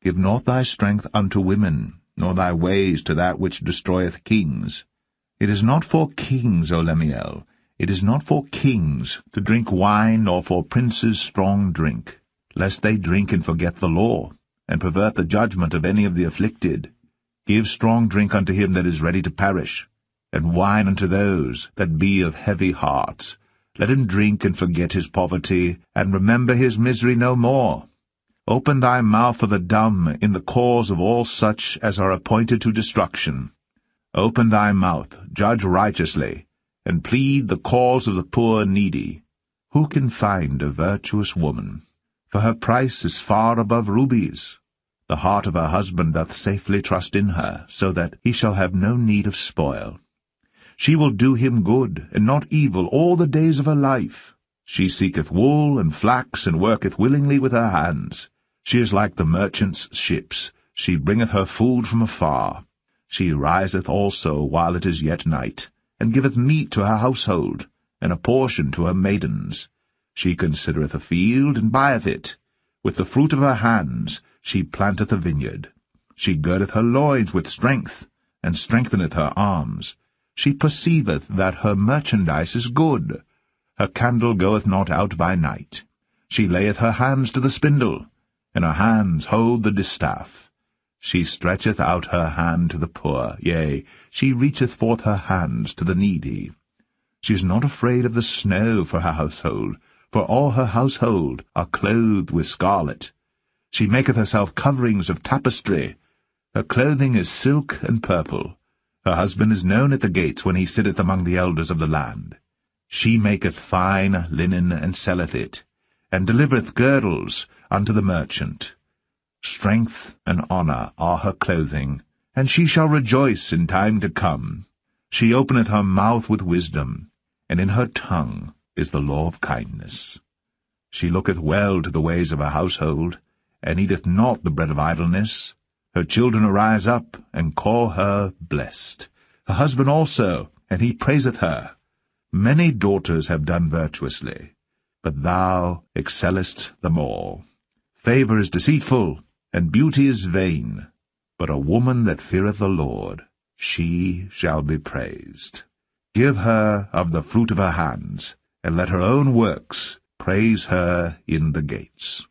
Give not thy strength unto women, nor thy ways to that which destroyeth kings. It is not for kings, O Lemuel, it is not for kings to drink wine, nor for princes strong drink, lest they drink and forget the law, and pervert the judgment of any of the afflicted. Give strong drink unto him that is ready to perish, and wine unto those that be of heavy hearts. Let him drink and forget his poverty, and remember his misery no more. Open thy mouth for the dumb in the cause of all such as are appointed to destruction. Open thy mouth, judge righteously, and plead the cause of the poor and needy. Who can find a virtuous woman? For her price is far above rubies. The heart of her husband doth safely trust in her, so that he shall have no need of spoil. She will do him good, and not evil, all the days of her life. She seeketh wool and flax, and worketh willingly with her hands. She is like the merchant's ships. She bringeth her food from afar. She riseth also while it is yet night, and giveth meat to her household, and a portion to her maidens. She considereth a field, and buyeth it. With the fruit of her hands she planteth a vineyard. She girdeth her loins with strength, and strengtheneth her arms. She perceiveth that her merchandise is good. Her candle goeth not out by night. She layeth her hands to the spindle, and her hands hold the distaff. She stretcheth out her hand to the poor, yea, she reacheth forth her hands to the needy. She is not afraid of the snow for her household, for all her household are clothed with scarlet. She maketh herself coverings of tapestry. Her clothing is silk and purple. Her husband is known at the gates when he sitteth among the elders of the land. She maketh fine linen, and selleth it, and delivereth girdles unto the merchant. Strength and honour are her clothing, and she shall rejoice in time to come. She openeth her mouth with wisdom, and in her tongue is the law of kindness. She looketh well to the ways of her household, and eateth not the bread of idleness. Her children arise up, and call her blessed. Her husband also, and he praiseth her. Many daughters have done virtuously, but thou excellest them all. Favour is deceitful, and beauty is vain, but a woman that feareth the Lord, she shall be praised. Give her of the fruit of her hands, and let her own works praise her in the gates.